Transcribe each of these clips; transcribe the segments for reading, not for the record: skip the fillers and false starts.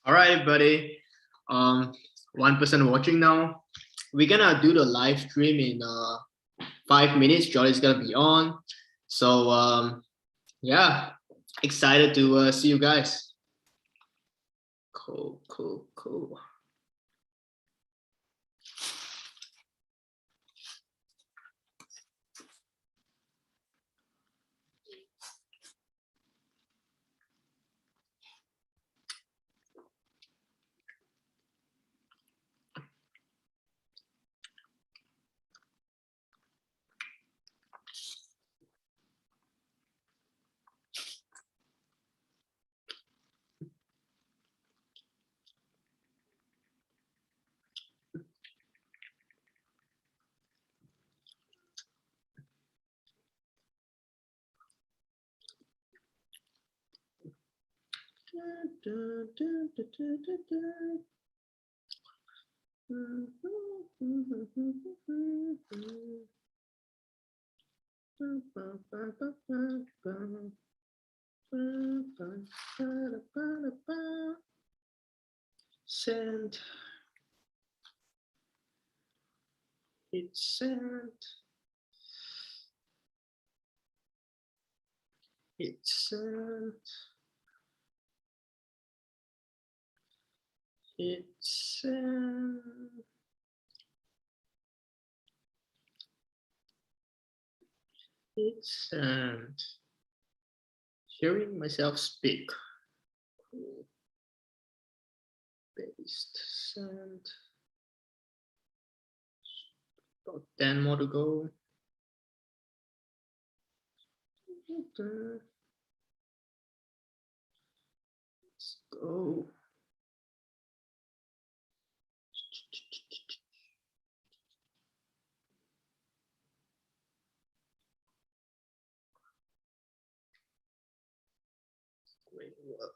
All right, everybody. 1% watching now. We're gonna do the live stream in 5 minutes. Giordi's gonna be on. So yeah, excited to see you guys. Cool. Send. It's sent. It's sent. It's sent. It's sent. Hearing myself speak. Cool. Paste. Send. About 10 more to go. Let's go. Great work.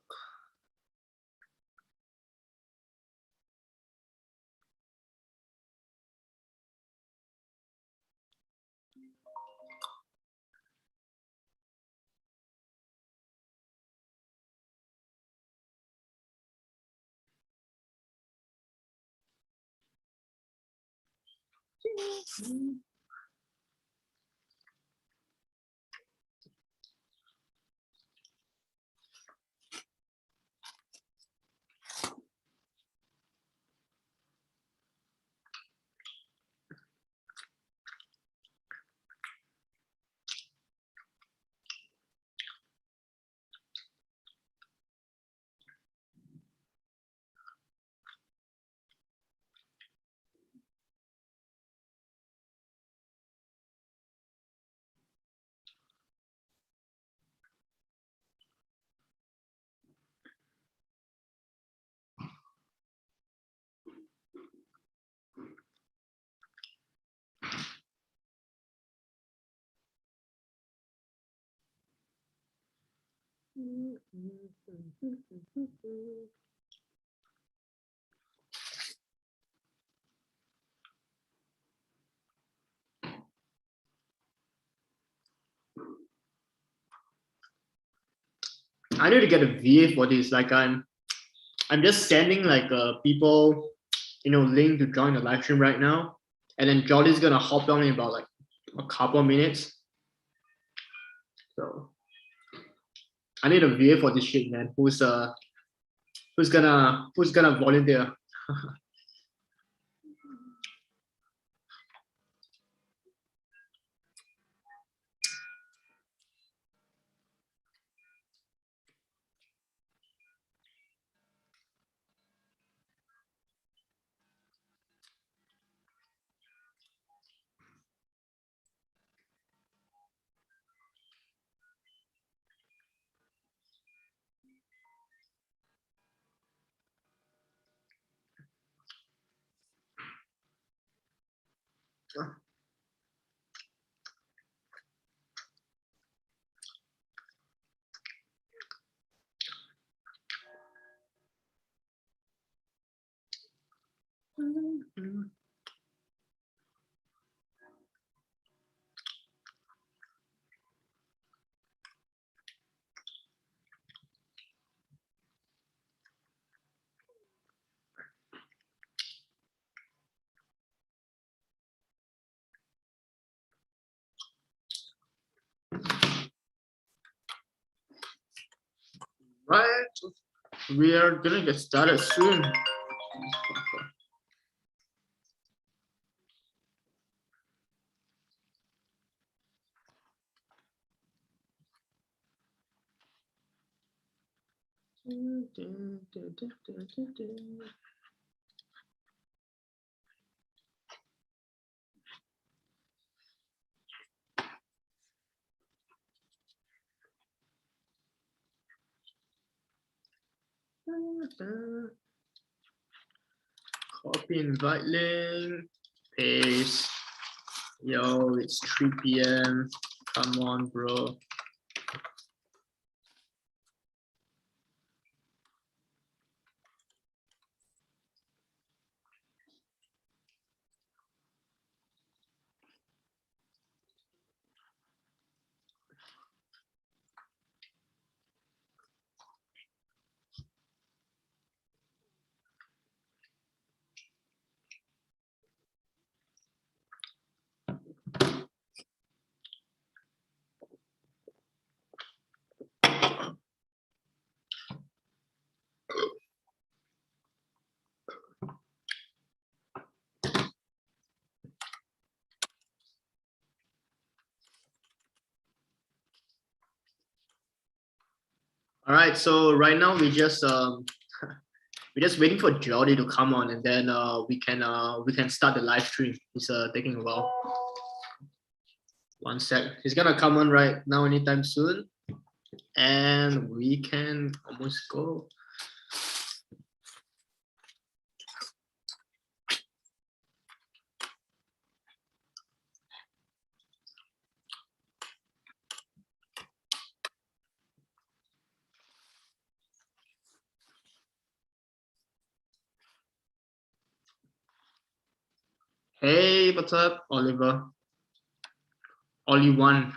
I need to get a VA for this. Like I'm just sending like people, link to join the live stream right now, and then Giordi's gonna hop on in about like a couple of minutes. So I need a VA for this shit, man. Who's gonna volunteer? Right, we are gonna get started soon. Copy invite link, paste. Yo, it's 3 p.m. Come on, bro. All right, so right now we're just waiting for Giordi to come on, and then we can start the live stream. It's taking a while. One sec. He's gonna come on right now anytime soon, and we can almost go. Hey, what's up, Oliver? Only one.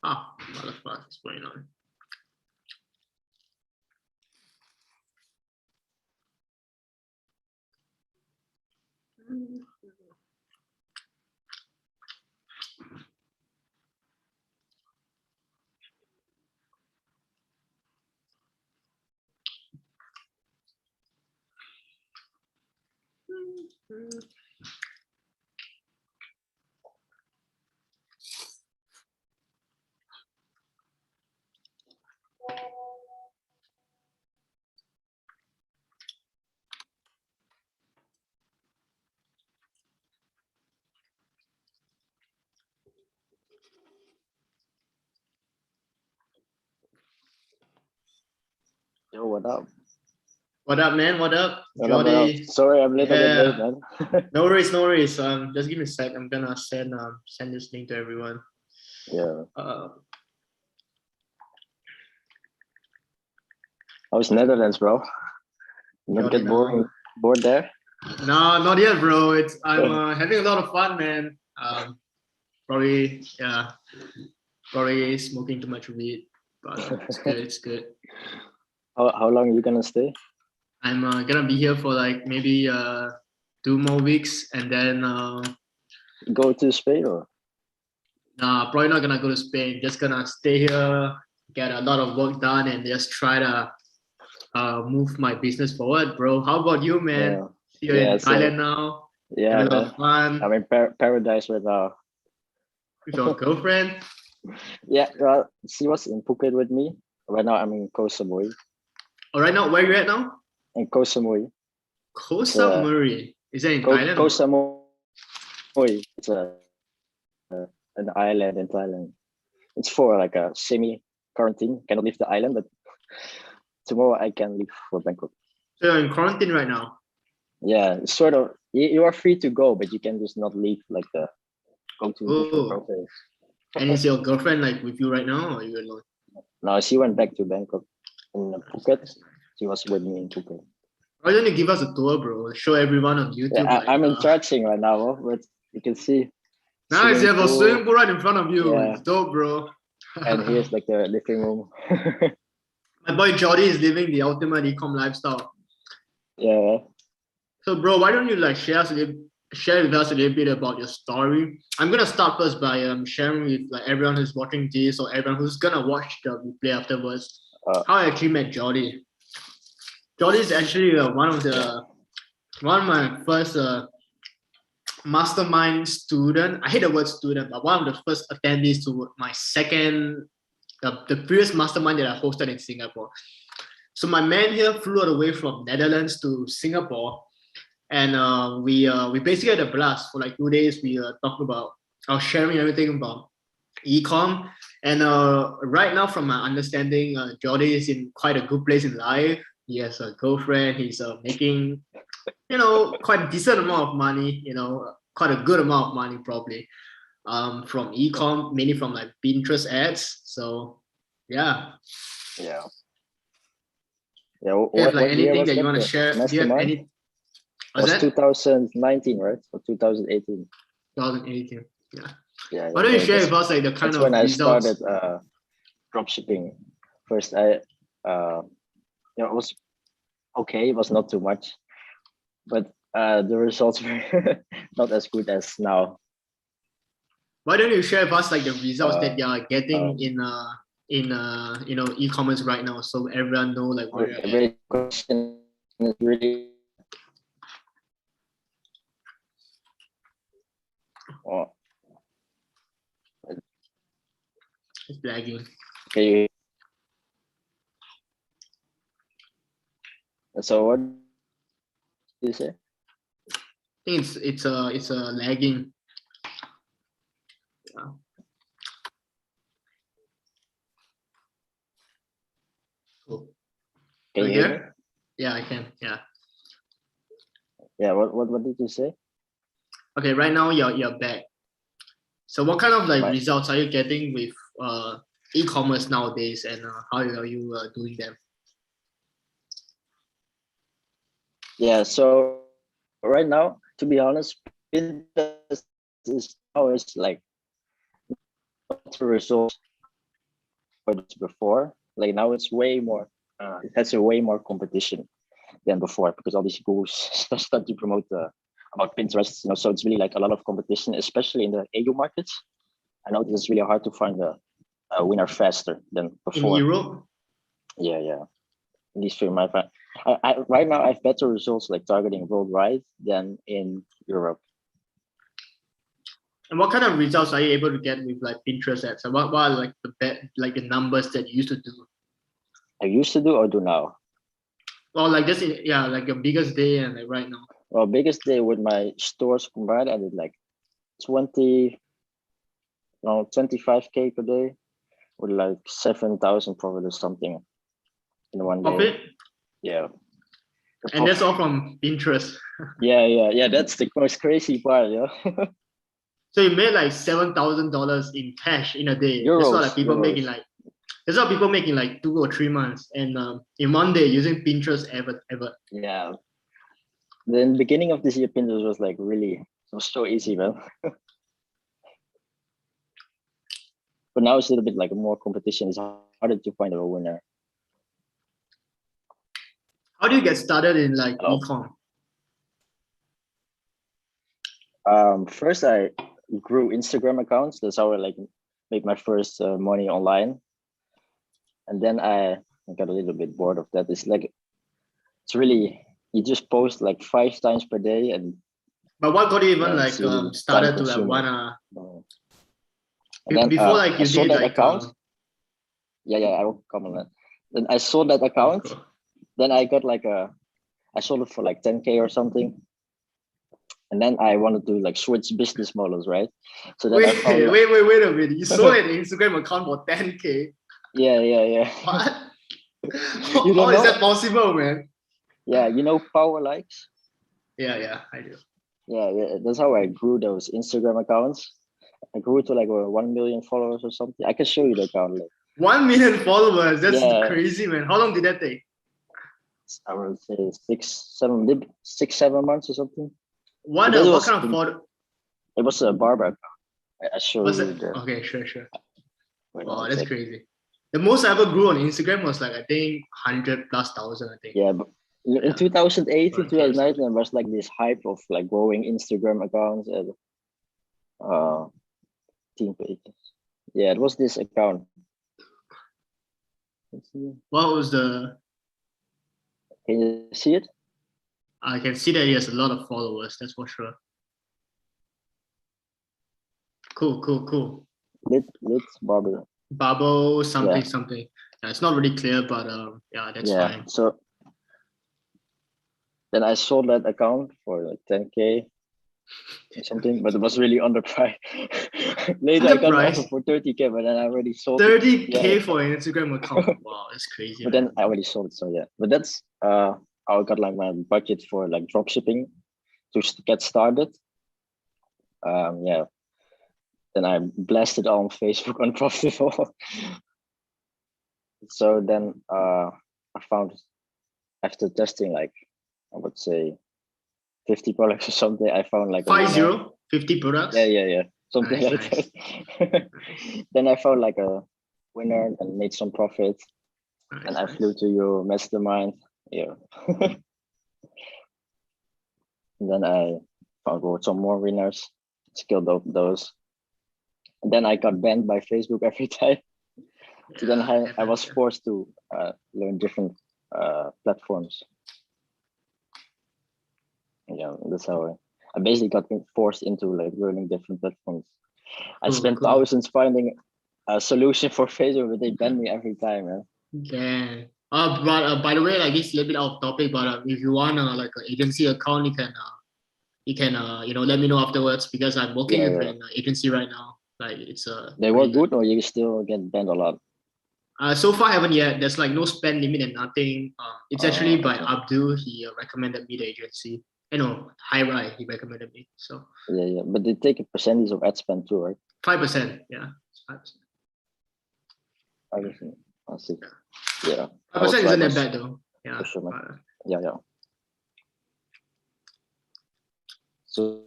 Ah, what the fuck is going on? Yo, what up? What up, man? What up, Giordi? Sorry, I'm a little bit late, man. No worries, no worries. Just give me a sec. I'm gonna send this link to everyone. Yeah. How's Netherlands, bro? Not get bored there? No, not yet, bro. I'm having a lot of fun, man. Probably smoking too much weed, but it's good. It's good. How long are you gonna stay? I'm gonna be here for like maybe 2 more weeks, and then go to Spain or? Nah, probably not gonna go to Spain. Just gonna stay here, get a lot of work done, and just try to move my business forward, bro. How about you, man? Yeah. You're in Thailand now. Yeah, having a lot of fun. I'm in paradise right now. With your girlfriend? Yeah, well, she was in Phuket with me. Right now, I'm in Koh Samui. Oh, right now, where are you at now? In Koh Samui. Koh Samui. Is that in Thailand? Koh Samui. It's an island in Thailand. It's for like a semi-quarantine. Cannot leave the island, but tomorrow I can leave for Bangkok. So you're in quarantine right now? Yeah, sort of. You are free to go, but you can just not leave like the go to different provinces. And is your girlfriend like with you right now, or are you alone? No, she went back to Bangkok. In Phuket, she was with me in Phuket. Why don't you give us a tour, bro? Show everyone on YouTube. Yeah, I'm in charging right now, but you can see. Nice, you have a swimming pool right in front of you. Yeah. It's dope, bro. And here's like the living room. My boy Giordi is living the ultimate ecom lifestyle. Yeah. So, bro, why don't you like share with us a little bit about your story? I'm gonna start first by sharing with like everyone who's watching this or everyone who's gonna watch the replay afterwards how I actually met Giordi. Giordi is actually one of my first mastermind student. I hate the word student, but one of the first attendees to my second the previous mastermind that I hosted in Singapore. So my man here flew all the way from Netherlands to Singapore, and we basically had a blast for like 2 days. We talked about I was sharing everything about ecom, and right now, from my understanding, Giordi is in quite a good place in life. He has a girlfriend. He's making quite a decent amount of money. Quite a good amount of money probably from ecom, mainly from like Pinterest ads. So yeah. Yeah. Do you have like anything that you want to share? Do you have any? Was that 2019, right? Or 2018? 2018. Yeah. Yeah. Why don't you share with us like the kind of when results? I started dropshipping. First, it was okay. It was not too much, but the results were not as good as now. Why don't you share with us like the results that you are getting in e-commerce right now, so everyone know like where you're at? Question is really. Oh. It's lagging. Okay. So what do you say? I think it's lagging. Yeah. Cool. Can you hear me? Yeah, I can. Yeah. Yeah. What did you say? Okay, right now you're back. So what kind of like results are you getting with e-commerce nowadays, and how are you doing them? Yeah, so right now, to be honest, Pinterest is now like not results before. Like now it's way more. It has a way more competition than before because all these gurus start to promote about Pinterest. So it's really like a lot of competition, especially in the AU markets. I know it's really hard to find a winner faster than before. In Europe? Yeah. At least for my friend. Right now I have better results like targeting worldwide than in Europe. And what kind of results are you able to get with like Pinterest ads? And what are like the numbers that you used to do? I used to do or do now? Well, like just like your biggest day and like right now. Well, biggest day with my stores combined, I did like 25K per day with like 7,000 profit or something in one day. Profit? Yeah. And that's all from Pinterest. Yeah. That's the most crazy part, yeah. So you made like $7,000 in cash in a day. Euros, that's what like people making like. That's what people making like 2 or 3 months, and in one day using Pinterest ever. Yeah. Then beginning of this year, Pinterest was like it was so easy, man. But now it's a little bit like more competition. It's harder to find a winner. How do you get started in like ecom? First, I grew Instagram accounts. That's how I like made my first money online. And then I got a little bit bored of that. It's really you just post like 5 times per day, and. But what got you even like started to like wanna? Before like you did like account. Yeah, I will come on that. Then I sold that account. Cool. Then I got like I sold it for like 10K or something. And then I wanted to like switch business models, right? So then wait a minute. You sold an Instagram account for 10K? Yeah. What? How is that possible, man? Yeah, Power Likes? Yeah, I do. Yeah, that's how I grew those Instagram accounts. I grew to like 1 million followers or something. I can show you the account. Like. 1 million followers? That's crazy, man. How long did that take? I would say 6-7 months or something. What kind of photo? It was a barber account. I show you. Okay, sure. Wow, that's crazy. The most I ever grew on Instagram was like I think 100,000+, I think. Yeah, but in Yeah. 2018, 100K 2019, there was like this hype of like growing Instagram accounts and team pages. Yeah, it was this account. What was the? Can you see it? I can see that he has a lot of followers. That's for sure. Cool. Let's bubble. Bubble something Yeah. something. Yeah, it's not really clear, but yeah, that's fine. So then I sold that account for like 10K or something, but it was really underpriced. Later I got an offer for 30K, but then I already sold 30K it. for an Instagram account. Wow, that's crazy. But then I already sold it, so yeah. But that's how I got like my budget for like drop shipping to get started. Yeah. Then I blasted on Facebook unprofitable. So then I found, after testing like I would say 50 products or something, I found like 50 products. Yeah, something Nice, like that. Then I found like a winner and made some profit. And I flew to your mastermind. Yeah. And then I found some more winners, scaled up those. And then I got banned by Facebook every time. So then I was forced to learn different platforms. Yeah, that's how I basically got forced into like learning different platforms. I spent thousands finding a solution for Facebook, but they banned me every time, man. Yeah. But by the way, like it's a little bit off topic, but if you want like an agency account, you can let me know afterwards, because I'm working with an agency right now. Like it's they work good, or you still get banned a lot? So far I haven't yet. There's like no spend limit and nothing. It's actually by Abdul. He recommended me the agency. Hirai, he recommended me. So yeah, but they take a percentage of ad spend too, right? 5%, yeah. 5%. I see. Yeah. 5% isn't that bad though. Yeah. Sure, yeah. So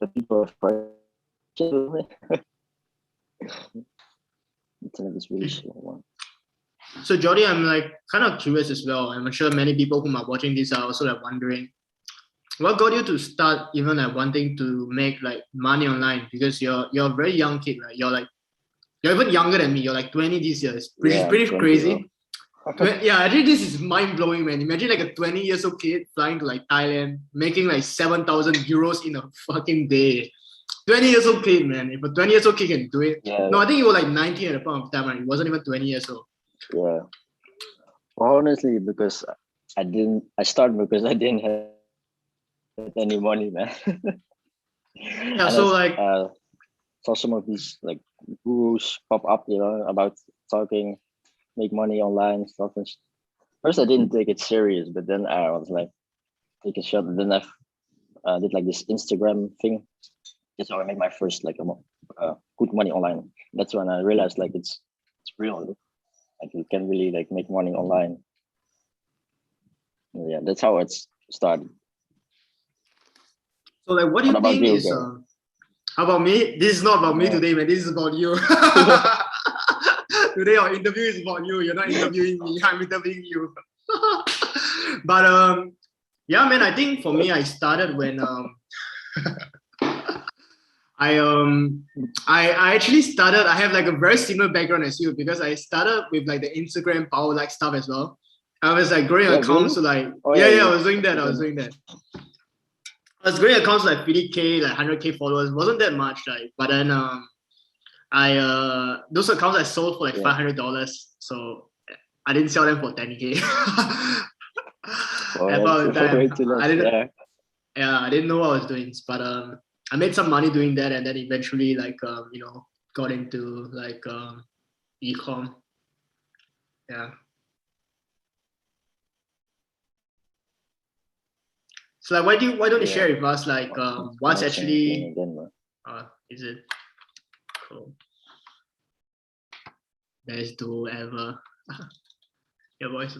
the people internet is really slow. So Giordi, I'm like kind of curious as well. I'm sure many people who are watching this are also like wondering, what got you to start even like wanting to make like money online? Because you're a very young kid, right? You're even younger than me. You're like 20 this year. It's pretty crazy. Yeah, I think this is mind blowing, man. Imagine like a 20 years old kid flying to like Thailand, making like 7,000 euros in a fucking day. 20 years old kid, man. If a 20 years old kid can do it. Yeah. No, I think you were like 19 at the point of time, right? It wasn't even 20 years old. Yeah. Well, honestly, because I started because I didn't have any money, man. Yeah, so like saw some of these like gurus pop up, about talking, make money online stuff. And first I didn't take it serious, but then I was like, take a shot. And then I did like this Instagram thing. That's how I made my first like good money online. That's when I realized like it's real. Like you can really like make money online. Yeah, that's how it's started. So like, what do you think is? How about me? This is not about me today, man. This is about you. Today our interview is about you. You're not interviewing me. I'm interviewing you. But yeah, man. I think for me, I started when I actually started. I have like a very similar background as you, because I started with like the Instagram power like stuff as well. I was like growing accounts, so like I was doing that. I was growing accounts like 50K, like 100K followers. It wasn't that much, like, but then those accounts I sold for like $500. So I didn't sell them for 10K. About that, I didn't know what I was doing, but I made some money doing that, and then eventually like got into like e-com. Yeah. So like, why don't you share with us like what's actually is it cool? Best do ever. Your voice,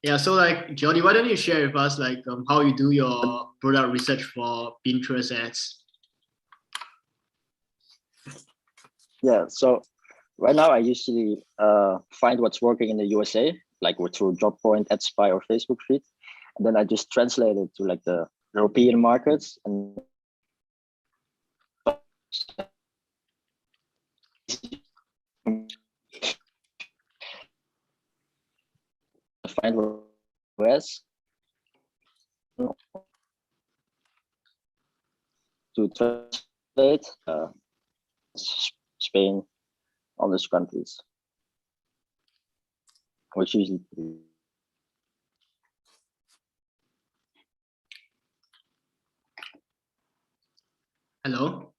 Yeah, so like Giordi, why don't you share with us like how you do your product research for Pinterest ads? Yeah, so right now I usually find what's working in the USA, like through JobPoint, AdSpy, or Facebook feed, and then I just translate it to like the European markets and find US to translate Spain, all those countries, which usually. Hello?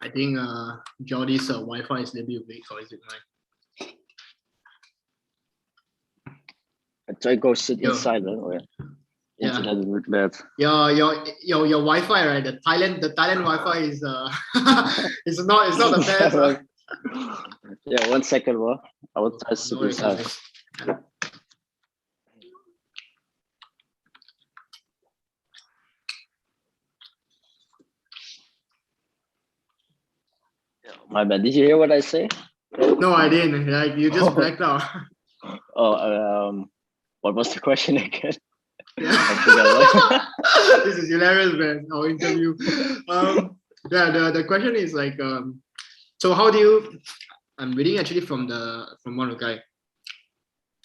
I think Giordi's Wi-Fi is a little bit weak, or is it mine? I try to go sit inside or internet is really bad. Your Wi-Fi, right? The Thailand Wi-Fi is it's not the best. Yeah, 1 second, bro. I will try to sit inside. My bad. Did you hear what I say? No, I didn't. Like you just blacked out. Oh, what was the question again? Yeah. This is hilarious, man. Our interview. The question is like, so how do you? I'm reading actually from one of the guy.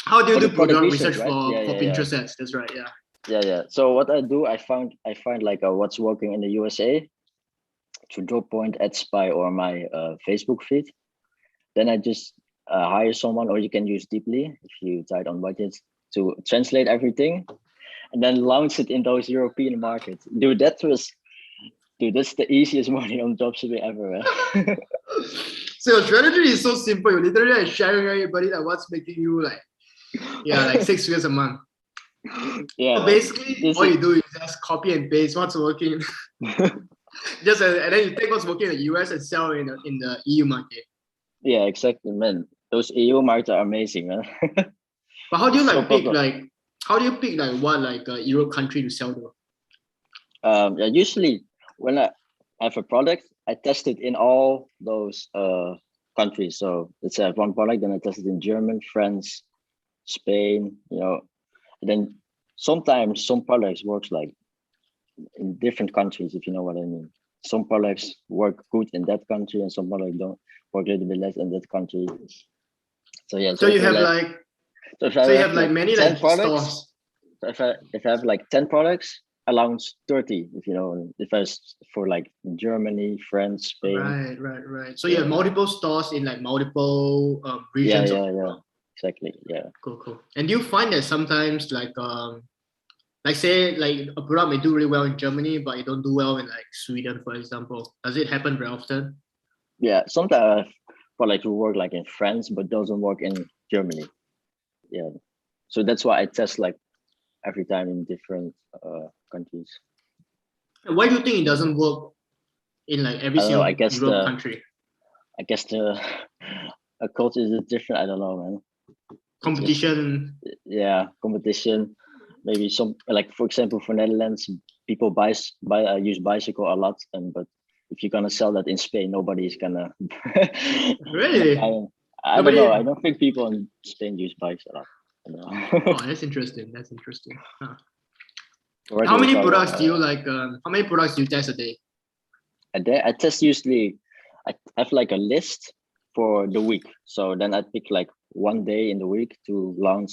How do you do product research right? for Pinterest ads? That's right. Yeah. Yeah. So what I do, I find like what's working in the USA to JobPoint, AdSpy, or my Facebook feed. Then I just hire someone, or you can use Deeply if you tight on budgets, to translate everything and then launch it in those European markets. Dude, that's the easiest money on dropshipping ever. So your strategy is so simple. You literally are sharing everybody that what's making you like 6 figures a month. Yeah. So basically, all you do is just copy and paste what's working. Just and then you take what's working in the US and sell in the EU market. Yeah, exactly, man. Those EU markets are amazing, man. But how do you pick what Europe country to sell to? Yeah, usually when I have a product, I test it in all those countries. So let's say I have one product, then I test it in German, France, Spain, and then sometimes some products works like in different countries, if you know what I mean. Some products work good in that country and some products don't work a little bit less in that country. So yeah. So you have many 10 like products, stores. So if I have like 10 products, I launch 30, if you know, if I for like Germany, France, Spain. Right. So you have multiple stores in like multiple regions. Yeah. Exactly. Yeah. Cool. And do you find that sometimes like say like a product may do really well in Germany, but it don't do well in like Sweden, for example? Does it happen very often? Yeah, sometimes product will work like in France, but doesn't work in Germany. Yeah. So that's why I test like every time in different countries. Why do you think it doesn't work in like every single Europe country? I guess the culture is different. I don't know, man. Competition. Competition. Maybe some, like for example, for Netherlands, people use bicycle a lot, but if you're gonna sell that in Spain, nobody's gonna. Really? I don't know. I don't think people in Spain use bikes a lot. Oh, that's interesting. Huh. How many products do you like? How many products do you test a day? I test usually. I have like a list for the week. So then I pick like one day in the week to launch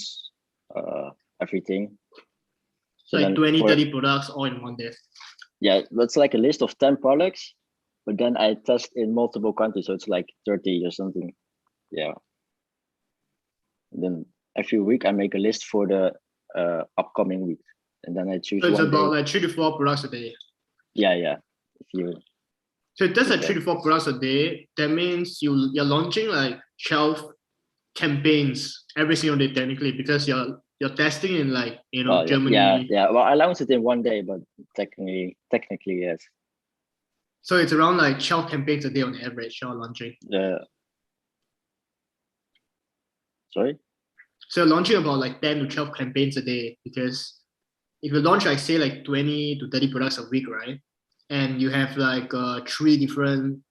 everything. So like 20, 30 products all in one day. Yeah, that's like a list of 10 products, but then I test in multiple countries. So it's like 30 or something. Yeah. And then every week I make a list for the upcoming week. And then I choose. So it's about like 3 to 4 products a day. Yeah. So if that's like 3 to 4 products a day, that means you're launching like 12 campaigns every single day technically, because you're you're testing in like, Germany. Yeah. Well, I launched it in one day, but technically, yes. So it's around like 12 campaigns a day on average you're launching. Sorry? So you're launching about like 10 to 12 campaigns a day, because if you launch like say like 20 to 30 products a week, right? And you have like 3 different,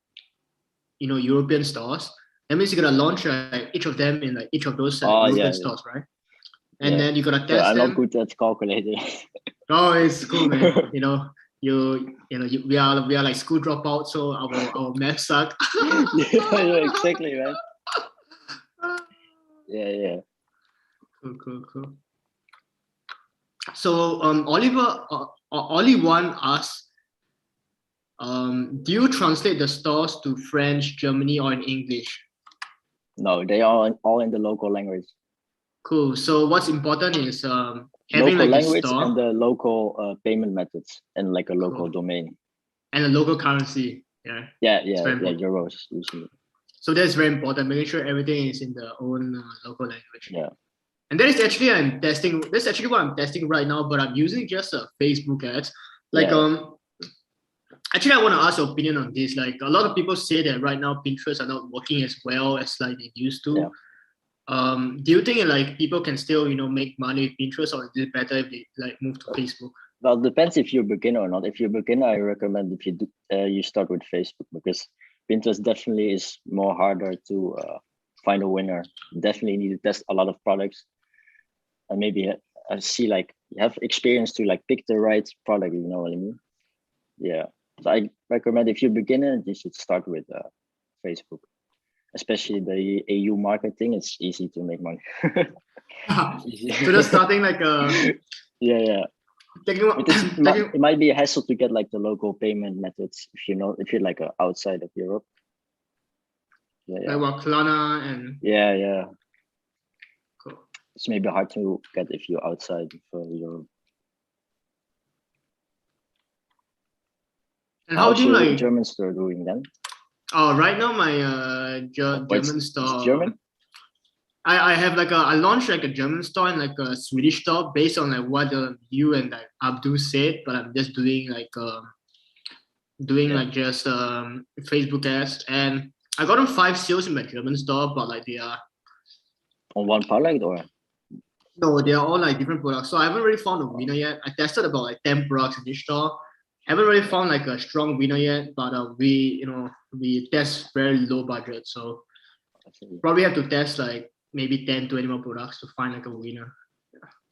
European stores. That means you're gonna launch like each of them in like each of those European stores, right? And then you're gonna test I'm them. not good at calculating. Oh, it's cool, man. We are like school dropouts, so our math suck. Yeah, exactly, man. Yeah. Cool. So Ollie one asks, do you translate the stores to French, Germany, or in English? No, they are all in the local language. Cool. So what's important is having local like language a store and the local payment methods and like a local domain and a local currency. Yeah, euros usually. So that's very important. Making sure everything is in the own local language. Yeah. And that is actually That's actually what I'm testing right now, but I'm using just Facebook ads. Actually, I want to ask your opinion on this. Like a lot of people say that right now Pinterest are not working as well as like they used to. Yeah. Do you think like people can still make money with Pinterest, or is it better if they like move to Facebook? Well, it depends if you're a beginner or not. If you're a beginner, I recommend if you start with Facebook, because Pinterest definitely is more harder to find a winner. Definitely need to test a lot of products, and maybe see like you have experience to like pick the right product. You know what I mean? Yeah. So I recommend if you're a beginner, you should start with Facebook, especially the AU marketing. It's easy to make money. So just starting like yeah. It might be a hassle to get like the local payment methods if you're like outside of Europe. Like what, Klarna and yeah. Cool. It's maybe hard to get if you're outside of Europe. And how do you like German store doing then? Oh, right now my German store. German? I have like I launched like a German store and like a Swedish store based on like what you and like Abdul said, but I'm just doing like just Facebook ads, and I got 5 sales in my German store, but like they are on one product or no, they are all like different products. So I haven't really found a winner yet. I tested about like 10 products in each store. Haven't really found like a strong winner yet, but we test very low budget, so probably have to test like maybe 10 to 20 more products to find like a winner.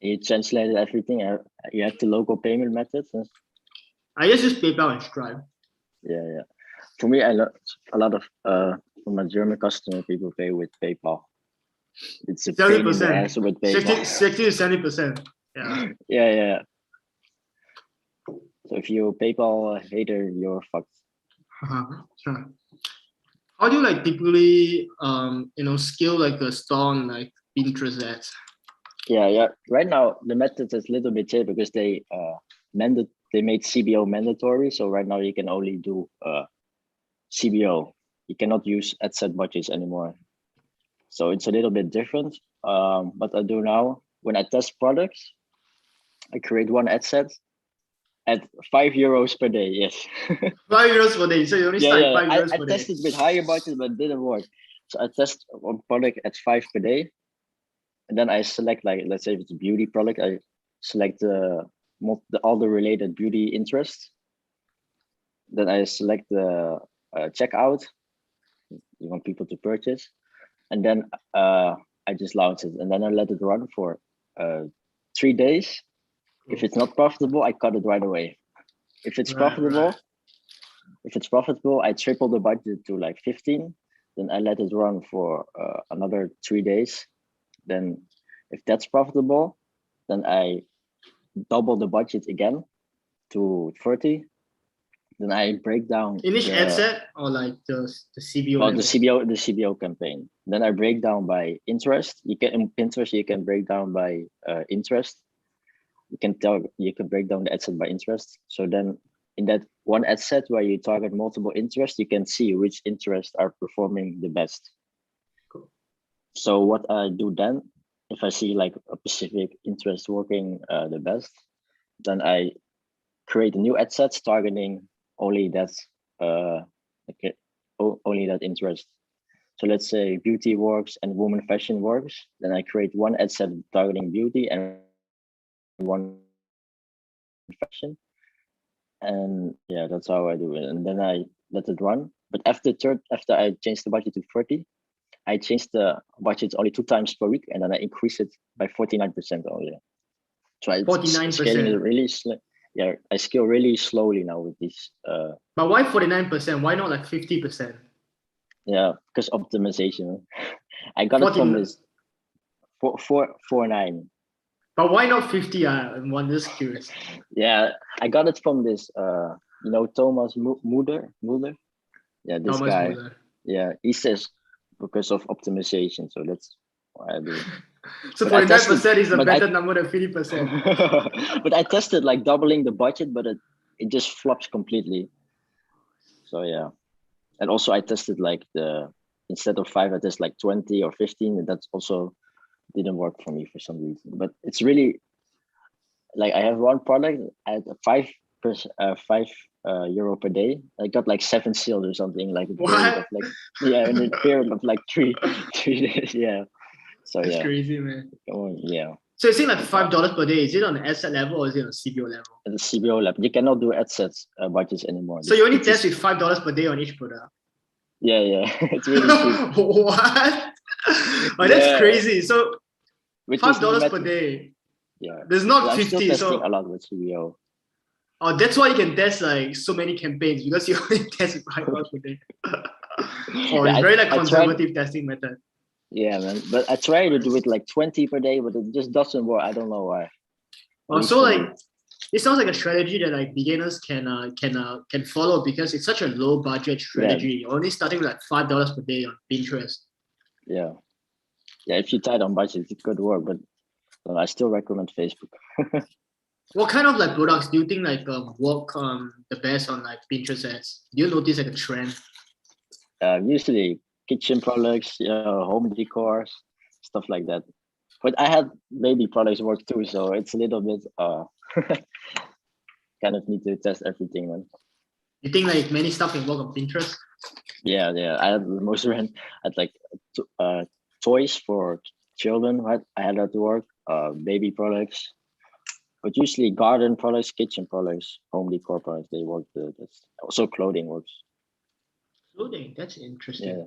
You translated everything. You have the local payment methods. I just use PayPal and Stripe. Yeah. For me, I learned a lot of from my German customer, people pay with PayPal. It's a 70%. Pain in the ass with PayPal. 60 to 70%. Yeah. Yeah. So if you're a PayPal hater, you're fucked. How do you like typically scale like a store on like Pinterest ads? Yeah. Right now the method is a little bit changed because they made CBO mandatory. So right now you can only do CBO. You cannot use ad set budgets anymore. So it's a little bit different. What I do now, when I test products, I create one ad set at €5 per day. Yes. €5 per day. So you only start €5 per day. I tested with higher budget, but it didn't work. So I test one product at 5 per day. And then I select, like, let's say if it's a beauty product, I select all the related beauty interests. Then I select the checkout. You want people to purchase. And then I just launch it. And then I let it run for 3 days. If it's not profitable, I cut it right away. If it's profitable, I triple the budget to like 15. Then I let it run for another 3 days. Then if that's profitable, then I double the budget again to 30. Then I break down in each ad set or like the CBO. Well, the CBO campaign. Then I break down by interest. In Pinterest you can break down by interest. You can break down the ad set by interest. So then in that one ad set where you target multiple interests, you can see which interests are performing the best. Cool. So what I do then, if I see like a specific interest working the best, then I create a new ad sets targeting only that only that interest. So let's say beauty works and woman fashion works. Then I create one ad set targeting beauty and one fashion. And yeah, that's how I do it. And then I let it run. But after I changed the budget to 30, I changed the budget only 2 times per week, and then I increased it by 49% only. So I 49%. scaling it really slow. Yeah, I scale really slowly now with this. But why 49%? Why not like 50%? Yeah, because optimization. I got it from this 449. But why not 50? I'm just curious. Yeah, I got it from this. Thomas Mulder. Yeah, this Thomas guy. Muller. Yeah, he says because of optimization. So that's why I do it. So 49% is a better number than 50%. But I tested like doubling the budget, but it just flops completely. So yeah. And also I tested like instead of 5, I tested like 20 or 15, and that's also didn't work for me for some reason. But it's really like I have one product at 5 euro per day. I got like 7 sales or something like a period of like in a period of like 3 days. Yeah. So that's crazy, man. Yeah. So you're saying like $5 per day, is it on the ad set level or is it on the CBO level? At the CBO level. You cannot do ad sets budgets anymore. So you only test with $5 per day on each product? Yeah. It's really cheap. What? Oh, that's crazy. So $5 per day. Yeah. There's not I'm 50. Still testing a lot with CBO. Oh, that's why you can test like so many campaigns, because you only test with $5 per day. It's very like conservative testing method. Yeah, man. But I try to do it like 20 per day, but it just doesn't work. I don't know why. So like it sounds like a strategy that like beginners can follow, because it's such a low budget strategy. Yeah. You're only starting with like $5 per day on Pinterest. Yeah. Yeah, if you're tight on budget, it could work, but I still recommend Facebook. What kind of like products do you think like work the best on like Pinterest ads? Do you notice like a trend? Usually kitchen products, home decors, stuff like that. But I had baby products work too, so it's a little bit kind of need to test everything, man. You think like many stuff can work on Pinterest? Yeah. I had the most I had like toys for children, right? I had that to work. Baby products, but usually garden products, kitchen products, home decor products, they work. That's also clothing works. Clothing, that's interesting. Yeah,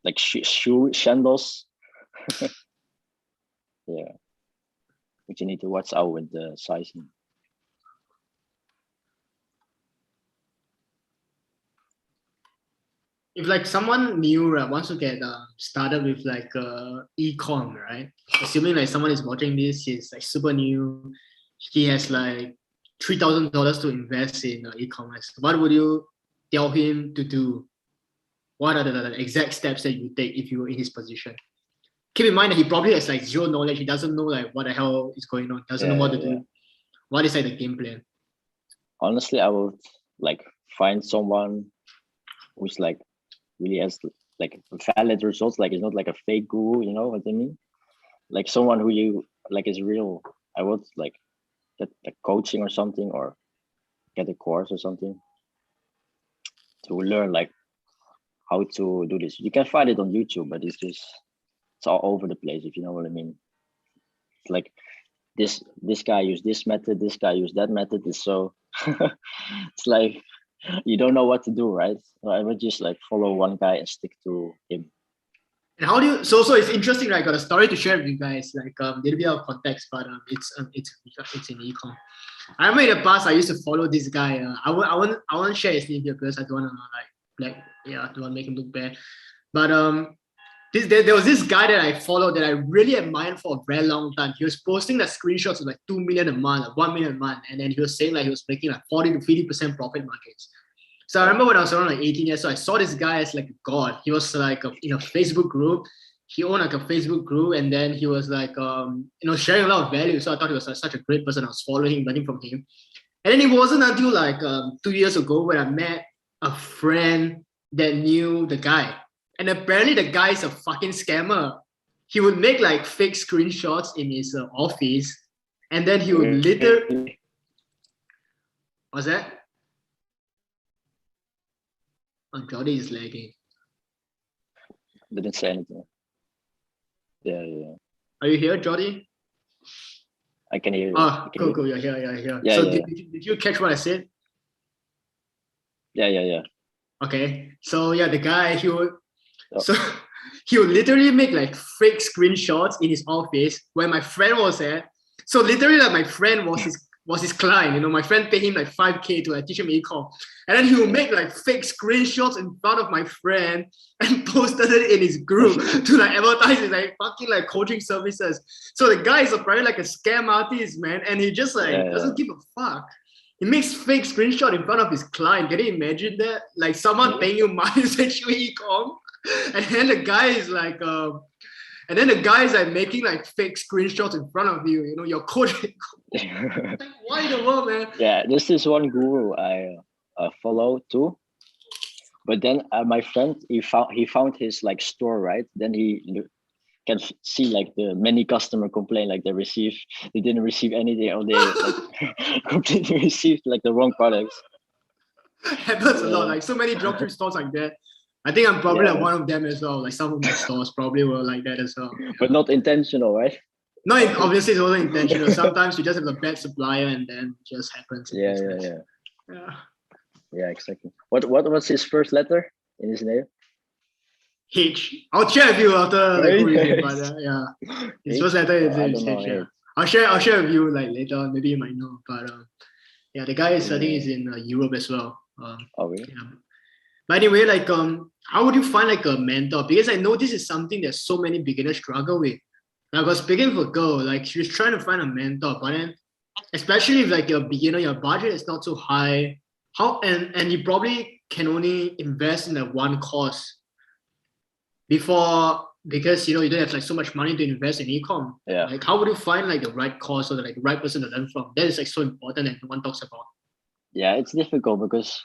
like shoe sandals. Yeah, but you need to watch out with the sizing. If like someone new wants to get started with like e-com, right? Assuming like someone is watching this, he's like super new, he has like $3,000 to invest in e-commerce. What would you tell him to do? What are the exact steps that you take if you were in his position? Keep in mind that he probably has like zero knowledge. He doesn't know like what the hell is going on. He doesn't know what to do. What is like the game plan? Honestly, I would like find someone who's like really has like valid results. Like it's not like a fake guru. You know what I mean? Like someone who you like is real. I would like get like coaching or something, or get a course or something to learn like how to do this. You can find it on YouTube, but it's all over the place, if you know what I mean. It's like this guy used this method, this guy used that method. It's so it's like you don't know what to do, right? So I would just like follow one guy and stick to him. And how do you? So it's interesting. Right? I got a story to share with you guys. Like little bit of context, but it's in ecom. I remember in the past I used to follow this guy. I won't share his name here because I don't want to I don't want to make him look bad. But there was this guy that I followed that I really admired for a very long time. He was posting the screenshots of like 2 million a month, 1 million a month, and then he was saying like he was making like 40 to 50% profit margins. So I remember when I was around like 18 years old, I saw this guy as like a god. He was like in a Facebook group. He owned like a Facebook group, and then he was like sharing a lot of value. So I thought he was such a great person. I was following him, learning from him. And then it wasn't until like 2 years ago when I met a friend that knew the guy. And apparently the guy is a fucking scammer. he would make like fake screenshots in his office, and then he would literally. What's that? Oh, Giordi is lagging. Didn't say anything. Yeah. Are you here, Giordi? I can hear you. Oh, cool. You're here. Yeah, so yeah. Did you catch what I said? Yeah. Okay. So yeah, the guy he would Oh. so he would literally make like fake screenshots in his office where my friend was at. So literally like my friend was his client, you know, my friend paid him like 5K to like teach him ecom. And then he would make like fake screenshots in front of my friend and posted it in his group to like advertise his like fucking like coaching services. So the guy is apparently like a scam artist, man, and he just like doesn't give a fuck. He makes fake screenshot in front of his client. Can you imagine that? Like someone paying you money to teach you ecom, and then the guy is like making like fake screenshots in front of you. You know, your coach. Like, why in the world, man? Yeah, this is one guru I follow too. But then my friend, he found his like store, right? Then he can see like the many customer complain like they didn't receive anything, or they like, completely received like the wrong products. Happens a lot. Like so many dropship stores like that. I think I'm probably like one of them as well. Like some of my stores probably were like that as well. But not intentional, right? No, obviously it's also intentional. Sometimes you just have a bad supplier and then it just happens. Yeah, exactly. What was his first letter in his name? H. I'll share with you after like his first letter is H. Yeah. I'll share with you like later on. Maybe you might know, but yeah, the guy is I think is in Europe as well. Really? Yeah. But anyway, like how would you find like a mentor? Because I know this is something that so many beginners struggle with. Like I was speaking for a girl, like she was trying to find a mentor, but then especially if like you're a beginner, your budget is not so high. And you probably can only invest in like one course because you know you don't have like so much money to invest in ecom. Yeah. Like how would you find like the right course or like the right person to learn from? That is like so important and no one talks about. Yeah, it's difficult because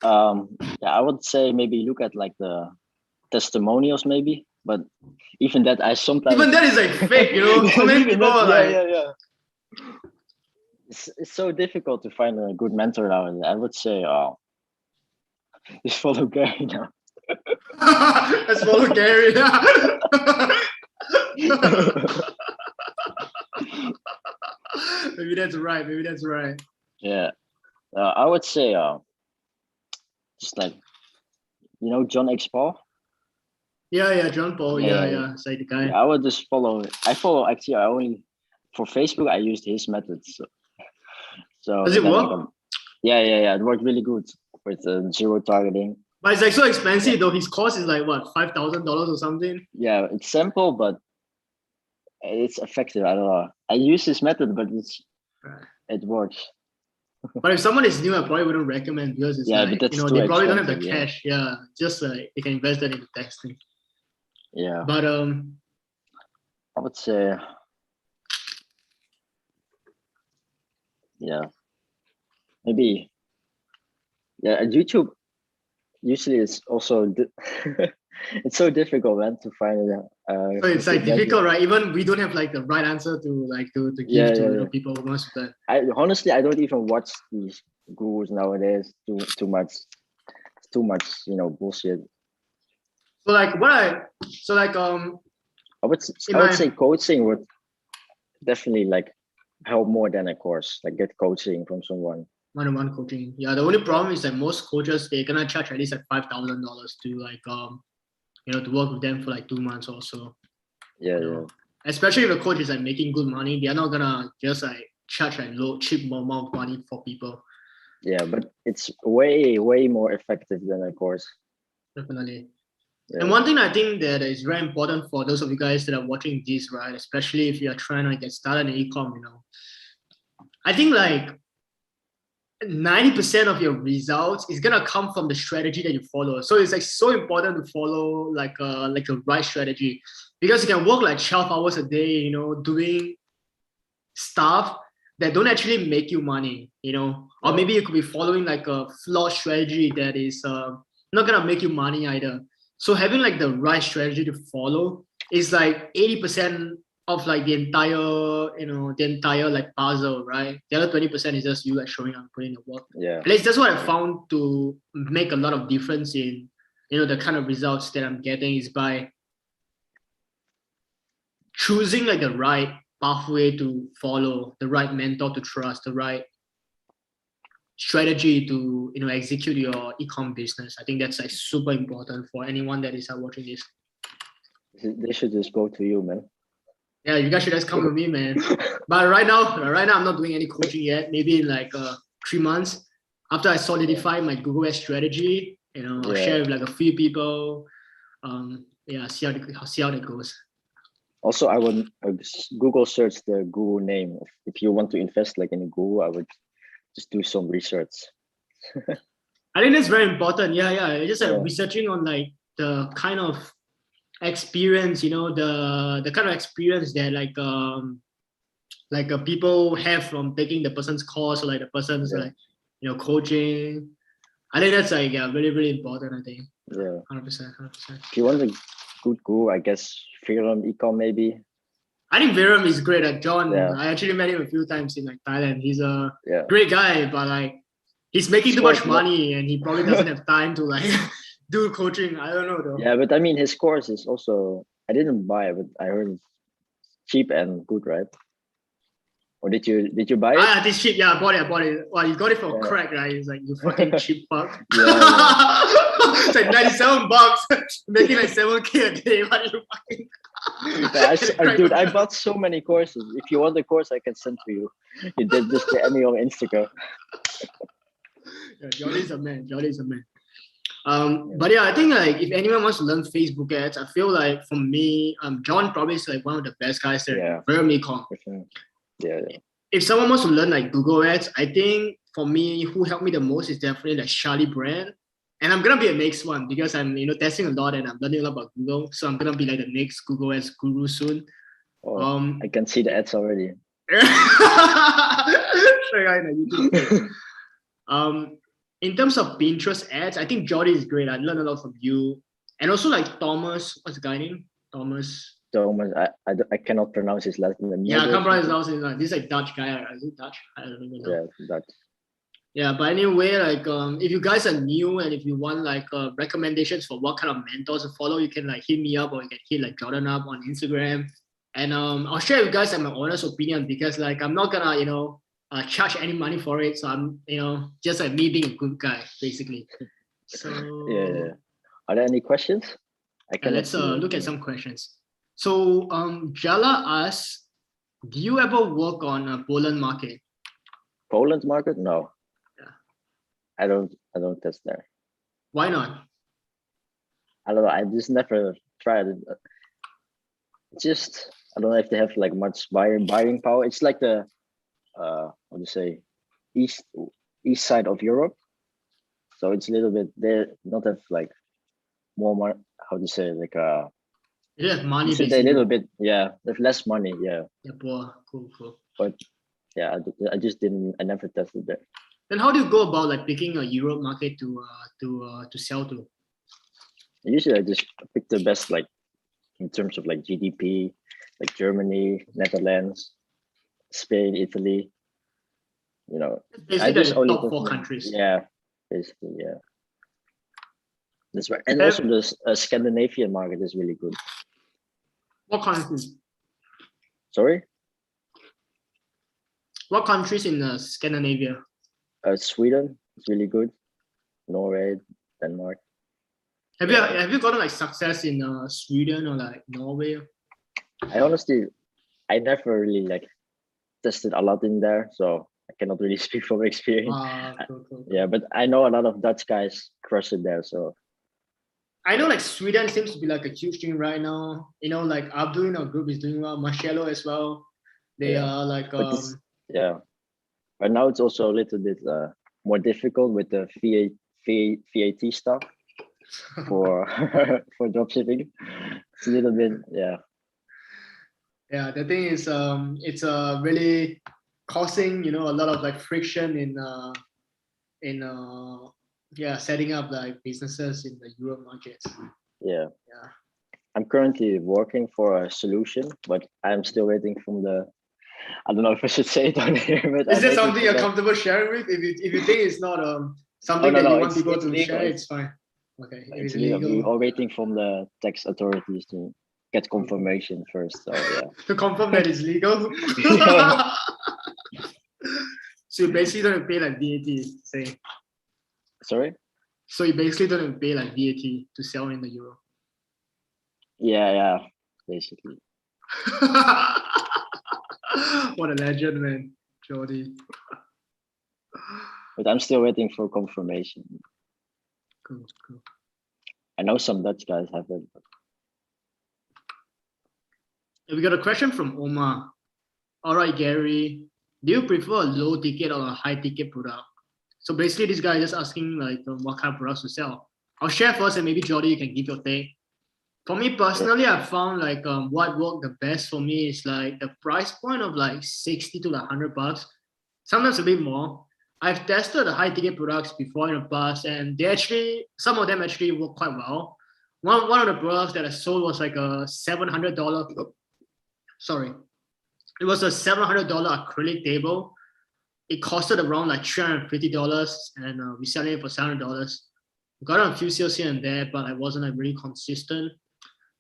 I would say maybe look at like the testimonials maybe, but even that I sometimes even that is like fake, you know. So many people are like it's so difficult to find a good mentor nowadays. I would say just follow Gary now. Let's follow Gary. Maybe that's right. Yeah, I would say just like John X. Paul. Yeah, John Paul. Yeah. It's like the guy. I would just follow. I only for Facebook. I used his methods. So does it work? Yeah. It worked really good with zero targeting. But it's like so expensive though. His cost is like what, $5,000 or something? Yeah, it's simple, but it's effective. I don't know. I use this method, but it works. But if someone is new, I probably wouldn't recommend because it's like, but that's they probably don't have the cash. Yeah, just they can invest that into texting. Yeah. But I would say, maybe, YouTube. Usually, it's also it's so difficult, man, to find it. So it's like difficult, right? Even we don't have like the right answer to give to people who wants to. I don't even watch these gurus nowadays. Too much, bullshit. So like I would say coaching would definitely like help more than a course. Like get coaching from someone. One-on-one coaching. Yeah, the only problem is that most coaches they're gonna charge at least like $5,000 to like to work with them for like 2 months or so. Yeah. Especially if the coach is like making good money, they're not gonna just like charge like cheap amount of money for people. Yeah, but it's way more effective than a course. Definitely. Yeah. And one thing I think that is very important for those of you guys that are watching this, right? Especially if you're trying to get started in e-com, I think like 90% of your results is gonna come from the strategy that you follow. So it's like so important to follow like a right strategy because you can work like 12 hours a day, doing stuff that don't actually make you money, or maybe you could be following like a flawed strategy that is not gonna make you money either. So having like the right strategy to follow is like 80% of like the entire, like puzzle, right? The other 20% is just you like showing up, putting the work. Yeah. At least that's what I found to make a lot of difference in, the kind of results that I'm getting is by choosing like the right pathway to follow, the right mentor to trust, the right strategy to execute your e-com business. I think that's like super important for anyone that is watching this. They should just go to you, man. Yeah, you guys should just come with me, man. But right now I'm not doing any coaching yet. Maybe in like 3 months after I solidify my Google Ads strategy, I'll share with like a few people. See how that goes. Also, I would Google search the Google name. If you want to invest like in Google, I would just do some research. I think that's very important. Yeah. Just like researching on like the kind of experience, the kind of experience that people have from taking the person's course or like the person's like coaching. I think that's like really, really important. I think 100%. If you want a good Google, I guess Freedom Ecom maybe. I think Viram is great at John. I actually met him a few times in like Thailand. He's a great guy, but like he's making too much money and he probably doesn't have time to like do coaching. I don't know though. Yeah, but I mean his course is also, I didn't buy it, but I heard it's cheap and good, right? Or did you buy it? This cheap. Yeah, I bought it. Well, you got it for crack, right? It's like, you fucking cheap fuck. It's like $97, making like 7K a day. What are you fucking? Dude, I bought so many courses. If you want the course, I can send to you. You did just DM me on Instagram. Giordi's a man. But yeah, I think like if anyone wants to learn Facebook ads, I feel like for me, John probably is like one of the best guys there. Very calm. Yeah. If someone wants to learn like Google ads, I think for me, who helped me the most is definitely like Charlie Brand. And I'm gonna be a next one because I'm testing a lot and I'm learning a lot about Google. So I'm gonna be like the next Google ads guru soon. I can see the ads already. In terms of Pinterest ads, I think Giordi is great. I learned a lot from you. And also like Thomas, what's the guy name? Thomas, I cannot pronounce his last name. Yeah, I can't pronounce his last name. This is like Dutch guy. Is it Dutch? I don't even know. Yeah, Dutch. Yeah, but anyway, like if you guys are new and if you want like recommendations for what kind of mentors to follow, you can like hit me up or you can hit like Jordan up on Instagram. And I'll share with you guys my honest opinion because like I'm not gonna charge any money for it. So I'm just like me being a good guy basically. So yeah. Are there any questions? Let's look at some questions. So Jala asks, do you ever work on a Poland market? Poland market? No. Yeah. I don't test there. Why not? I don't know. I just never tried it. Just I don't know if they have like much buying power. It's like the how to say east side of Europe. So it's a little bit, they not have like more how to say like they have money. So they a little bit, they have less money, Yeah, poor. Cool. But yeah, I just didn't. I never tested that. Then how do you go about like picking a Europe market to sell to? Usually, I just pick the best, like in terms of like GDP, like Germany, Netherlands, Spain, Italy. Basically, I just the only top 4 countries. Yeah, basically, yeah. That's right. And also the Scandinavian market is really good. What countries? Sorry? What countries in Scandinavia? Sweden is really good. Norway, Denmark. Have you gotten like success in Sweden or like Norway? I never really like tested a lot in there, so I cannot really speak from experience. Cool. Yeah, but I know a lot of Dutch guys crush it there, so. I know like Sweden seems to be like a huge thing right now. Like Abdul in our group is doing well, Marcelo as well. They are like But now it's also a little bit more difficult with the VAT stuff for for dropshipping. It's a little bit Yeah, the thing is it's really causing a lot of like friction in setting up like businesses in the Europe markets. Yeah. I'm currently working for a solution, but I'm still waiting from the. I don't know if I should say it on here, but Is there something you're comfortable sharing with? If you think it's not something no, that you no, want people it's to legal. share, it's fine. Okay, if It's it's legal. We illegal. are waiting from the tax authorities to get confirmation first. So yeah. To confirm that it's legal. Yeah. So you basically don't pay like VAT, say. Sorry. So you basically don't pay like VAT to sell in the euro. Yeah, basically. What a legend, man, Giordi. But I'm still waiting for confirmation. Cool. I know some Dutch guys have it. But... We got a question from Omar. All right, Gary, do you prefer a low ticket or a high ticket product? So basically, this guy is just asking like what kind of products to sell. I'll share first, and maybe Giordi, you can give your take. For me personally, I found like what worked the best for me is like the price point of like 60 to like $100, sometimes a bit more. I've tested the high ticket products before in the past, and some of them actually work quite well. One of the products that I sold was like a $700. Sorry, it was a $700 acrylic table. It costed around like $350, and we selling it for $700. Got on a few sales here and there, but I wasn't like really consistent.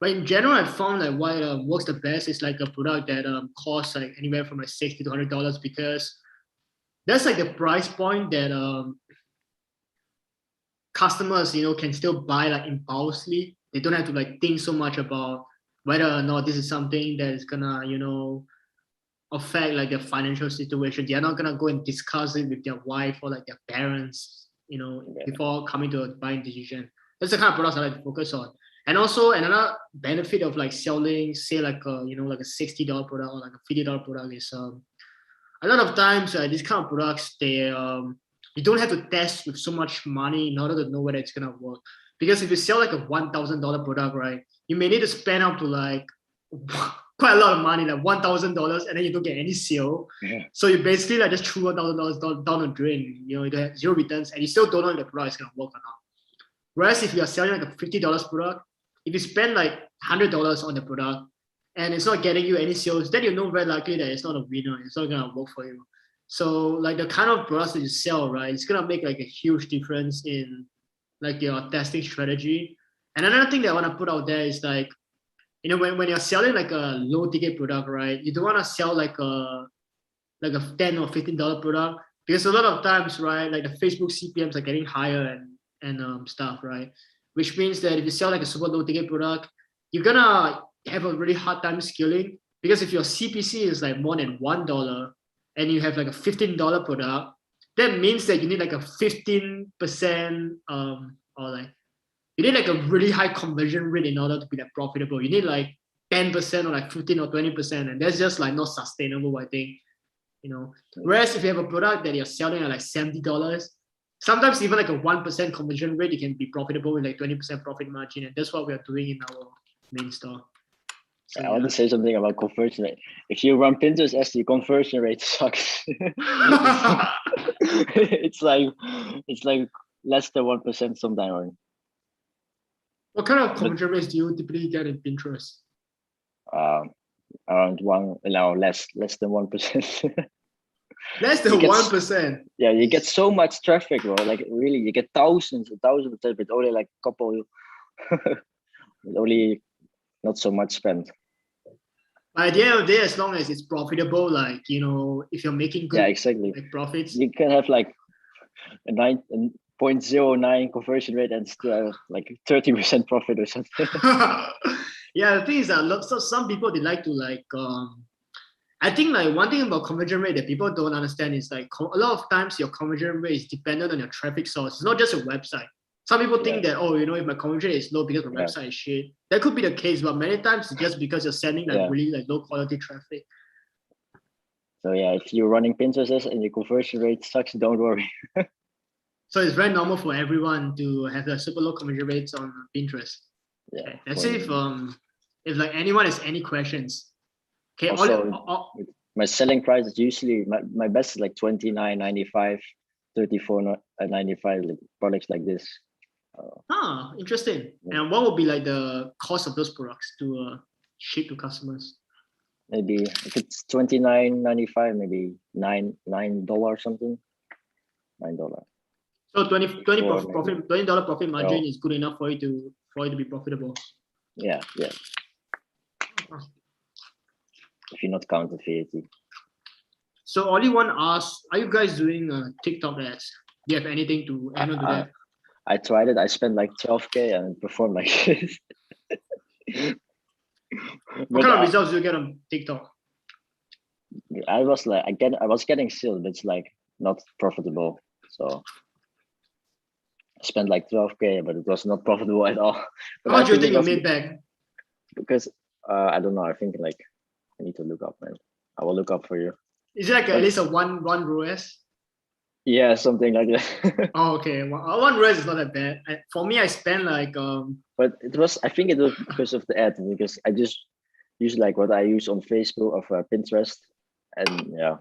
But in general, I found like what works the best is like a product that costs like anywhere from like $60 to $100, because that's like the price point that customers, can still buy like impulsively. They don't have to like think so much about whether or not this is something that is gonna, affect like their financial situation. They are not gonna go and discuss it with their wife or like their parents, before coming to a buying decision. That's the kind of products I like to focus on. And also another benefit of like selling, say like like a $60 product or like a $50 product is a lot of times these kind of products, they you don't have to test with so much money in order to know whether it's gonna work. Because if you sell like a $1,000 product, right, you may need to spend up to like quite a lot of money, like $1,000, and then you don't get any sale. Yeah. So you basically like just threw $1,000 down the drain. You have zero returns, and you still don't know if the product is gonna work or not. Whereas if you are selling like a $50 product, if you spend like $100 on the product and it's not getting you any sales, then you know very likely that it's not a winner. It's not gonna work for you. So like the kind of products that you sell, right, it's gonna make like a huge difference in like your testing strategy. And another thing that I want to put out there is like, when you're selling like a low ticket product, right, you don't want to sell like a $10 or $15 product, because a lot of times, right, like the Facebook CPMs are getting higher and stuff, right? Which means that if you sell like a super low ticket product, you're gonna have a really hard time scaling, because if your CPC is like more than $1 and you have like a $15 product, that means that you need like a 15% or like you need like a really high conversion rate in order to be like profitable. You need like 10% or like 15 or 20%, and that's just like not sustainable, I think. Whereas if you have a product that you're selling at like $70, sometimes even like a 1% conversion rate, you can be profitable with like 20% profit margin, and that's what we are doing in our main store. So, I want to say something about conversion rate. If you run Pinterest ads, the conversion rate sucks. it's like less than 1% sometimes. What kind of conversion rates do you typically get in Pinterest? Around less than 1%. Less than 1%. Yeah, you get so much traffic, bro. Like really, you get thousands and thousands of traffic, but only like a couple, only not so much spent. By the end of the day, as long as it's profitable, like if you're making good, exactly, like profits, you can have like a 9.09 conversion rate and still have like 30% profit or something. Yeah, the thing is that some people, they like to like I think like one thing about conversion rate that people don't understand is like a lot of times your conversion rate is dependent on your traffic source. It's not just your website. Some people think that, if my conversion rate is low because my website is shit. That could be the case, but many times it's just because you're sending like really like low quality traffic. So yeah, if you're running Pinterest and your conversion rate sucks, don't worry. So it's very normal for everyone to have the super low conversion rates on Pinterest. Yeah. Okay. Let's see if like anyone has any questions. Okay. Also, my selling price is usually my best is like $29.95, $34.95, like products like this. Interesting. Yeah. And what would be like the cost of those products to ship to customers? Maybe if it's $29.95, maybe $9 something. $9. So $20 profit margin No. is good enough for you to be profitable. Yeah. If you not count the VAT. So Ollie one asks, are you guys doing TikTok ads? Do you have anything to add on to that? I tried it. I spent like 12K and performed like this. What kind of results do you get on TikTok? I was getting sales, but it's like not profitable. So I spent like 12K, but it was not profitable at all. But How much do you think you made back? Because I don't know. I think like I need to look up, man. I will look up for you. Is it like at least a one ROAS? Yeah, something like that. Oh, okay. One ROAS is not that bad. For me, I spent like But I think it was because of the ad, because I just use like what I use on Facebook or Pinterest, and yeah.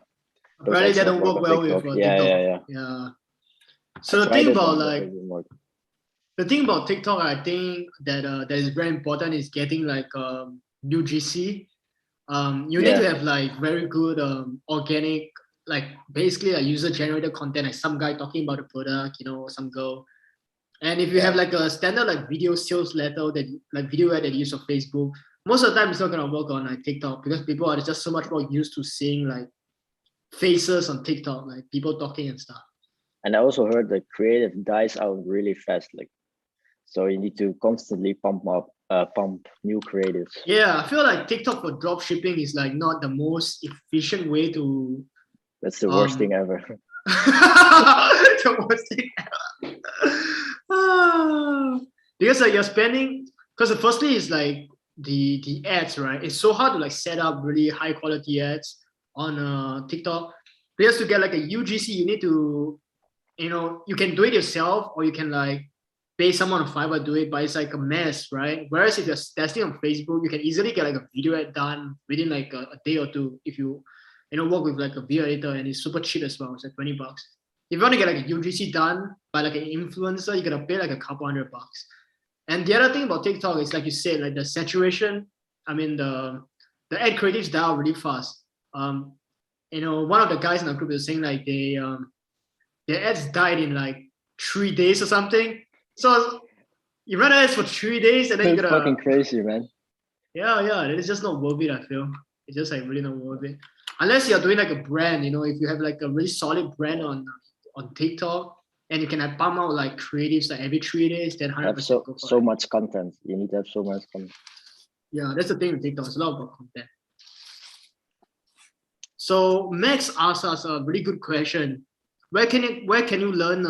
Apparently that don't work well with TikTok. Yeah. So the thing about TikTok, I think that is very important is getting like UGC. You need to have like very good organic, like basically a user generated content, like some guy talking about the product, some girl. And if you have like a standard like video sales letter that like video ad that you use on Facebook, most of the time it's not gonna work on like TikTok because people are just so much more used to seeing like faces on TikTok, like people talking and stuff. And I also heard that creative dies out really fast, like so you need to constantly pump new creatives. Yeah, I feel like TikTok for drop shipping is like not the most efficient way to. That's the worst thing ever. The worst thing ever. Because like you're spending, because firstly is like the ads, right? It's so hard to like set up really high quality ads on TikTok. Because to get like a UGC, you need to, you can do it yourself or you can like pay someone on Fiverr do it, but it's like a mess, right? Whereas if you're testing on Facebook, you can easily get like a video ad done within like a day or two if you work with like a video editor, and it's super cheap as well. It's like $20. If you want to get like a UGC done by like an influencer, you gotta pay like a couple $100. And the other thing about TikTok is like you said, like the saturation. I mean the ad creatives die out really fast. One of the guys in the group was saying like their ads died in like 3 days or something. So you run ads for 3 days and then you're fucking crazy, man. Yeah, it's just not worth it. I feel it's just like really not worth it unless you're doing like a brand. If you have like a really solid brand on TikTok and you can have pump out like creatives like every 3 days, then 100% have so much content. You need to have so much content. Yeah, that's the thing with TikTok. It's a lot about content. So Max asked us a really good question. Where can you learn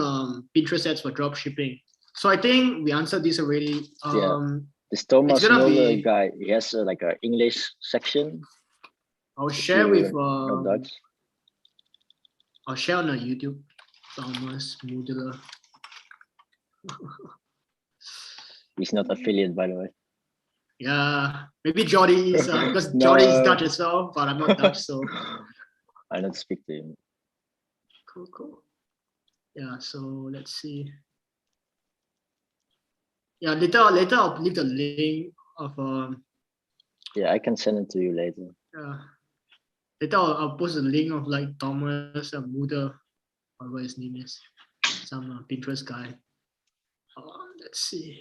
Pinterest ads for drop shipping? So I think we answered this already. This Thomas Muller guy, he has like an English section. I'll share with Dutch. I'll share on YouTube. Thomas Muller. He's not affiliate, by the way. Yeah, maybe Giordi is because Giordi is Dutch as well, but I'm not Dutch, so I don't speak to him. Cool. Yeah, so let's see. Yeah, later I'll leave the link of Yeah, I can send it to you later. Yeah. Later I'll post a link of like Thomas Muller, whatever his name is, some Pinterest guy. Let's see.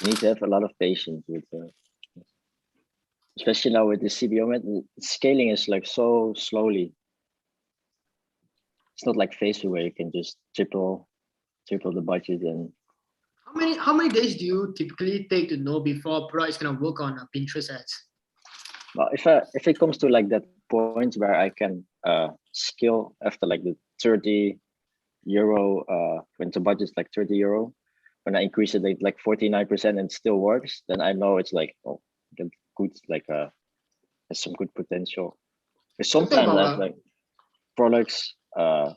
You need to have a lot of patience with, especially now with the CBO. Scaling is like so slowly. It's not like Facebook where you can just triple the budget. And how many days do you typically take to know before a product is gonna work on Pinterest ads? Well, if it comes to like that point where I can scale after like the €30 when the budget's like €30, when I increase it like 49% and it still works, then I know it's like good, like has some good potential. Because sometimes I have like products I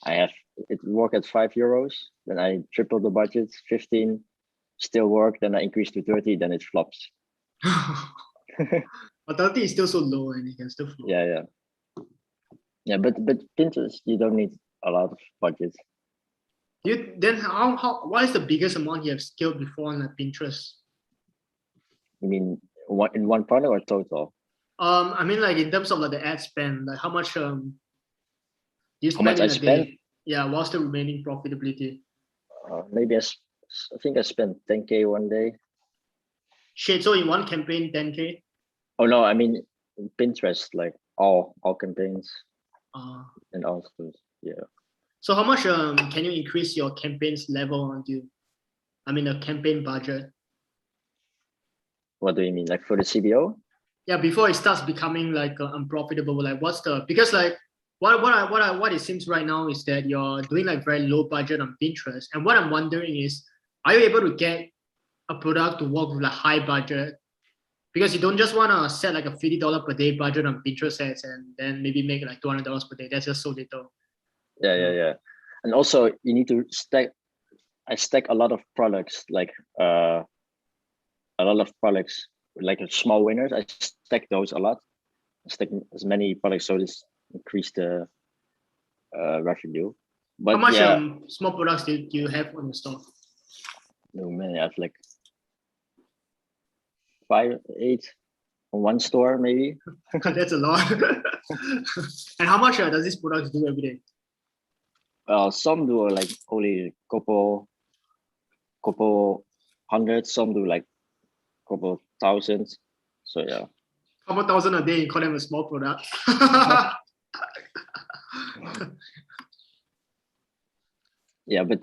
have it work at €5, then I triple the budget, 15 still work, then I increase to 30, then it flops. But 30 is still so low and it can still flop. Yeah, but Pinterest, you don't need a lot of budget. What is the biggest amount you have scaled before on like Pinterest? You mean in one product or total? I mean like in terms of like the ad spend, like how much you How much spend I in a spent? day? Yeah, what's the remaining profitability? Maybe I think I spent 10K one day. Shit, so in one campaign, 10K? Oh no, I mean Pinterest, like all campaigns and all schools. Yeah. So how much can you increase your campaigns level onto? I mean the campaign budget. What do you mean? Like for the CBO? Yeah, before it starts becoming like unprofitable. Like what's the because like what it seems right now is that you're doing like very low budget on Pinterest. And what I'm wondering is, are you able to get a product to work with a high budget? Because you don't just want to set like a $50 per day budget on Pinterest ads and then maybe make like $200 per day. That's just so little. Yeah. And also you need to stack. I stack a lot of products, like a lot of products, like small winners. I stack those a lot. I stack as many products so this increase the revenue. But How much yeah, small products do you have on the store? no man, I have like 5, 8 on one store maybe. That's a lot. And how much does this product do every day? Some do like only couple hundred. Some do like couple thousands. So yeah. Couple thousand a day, you call them a small product. Yeah, but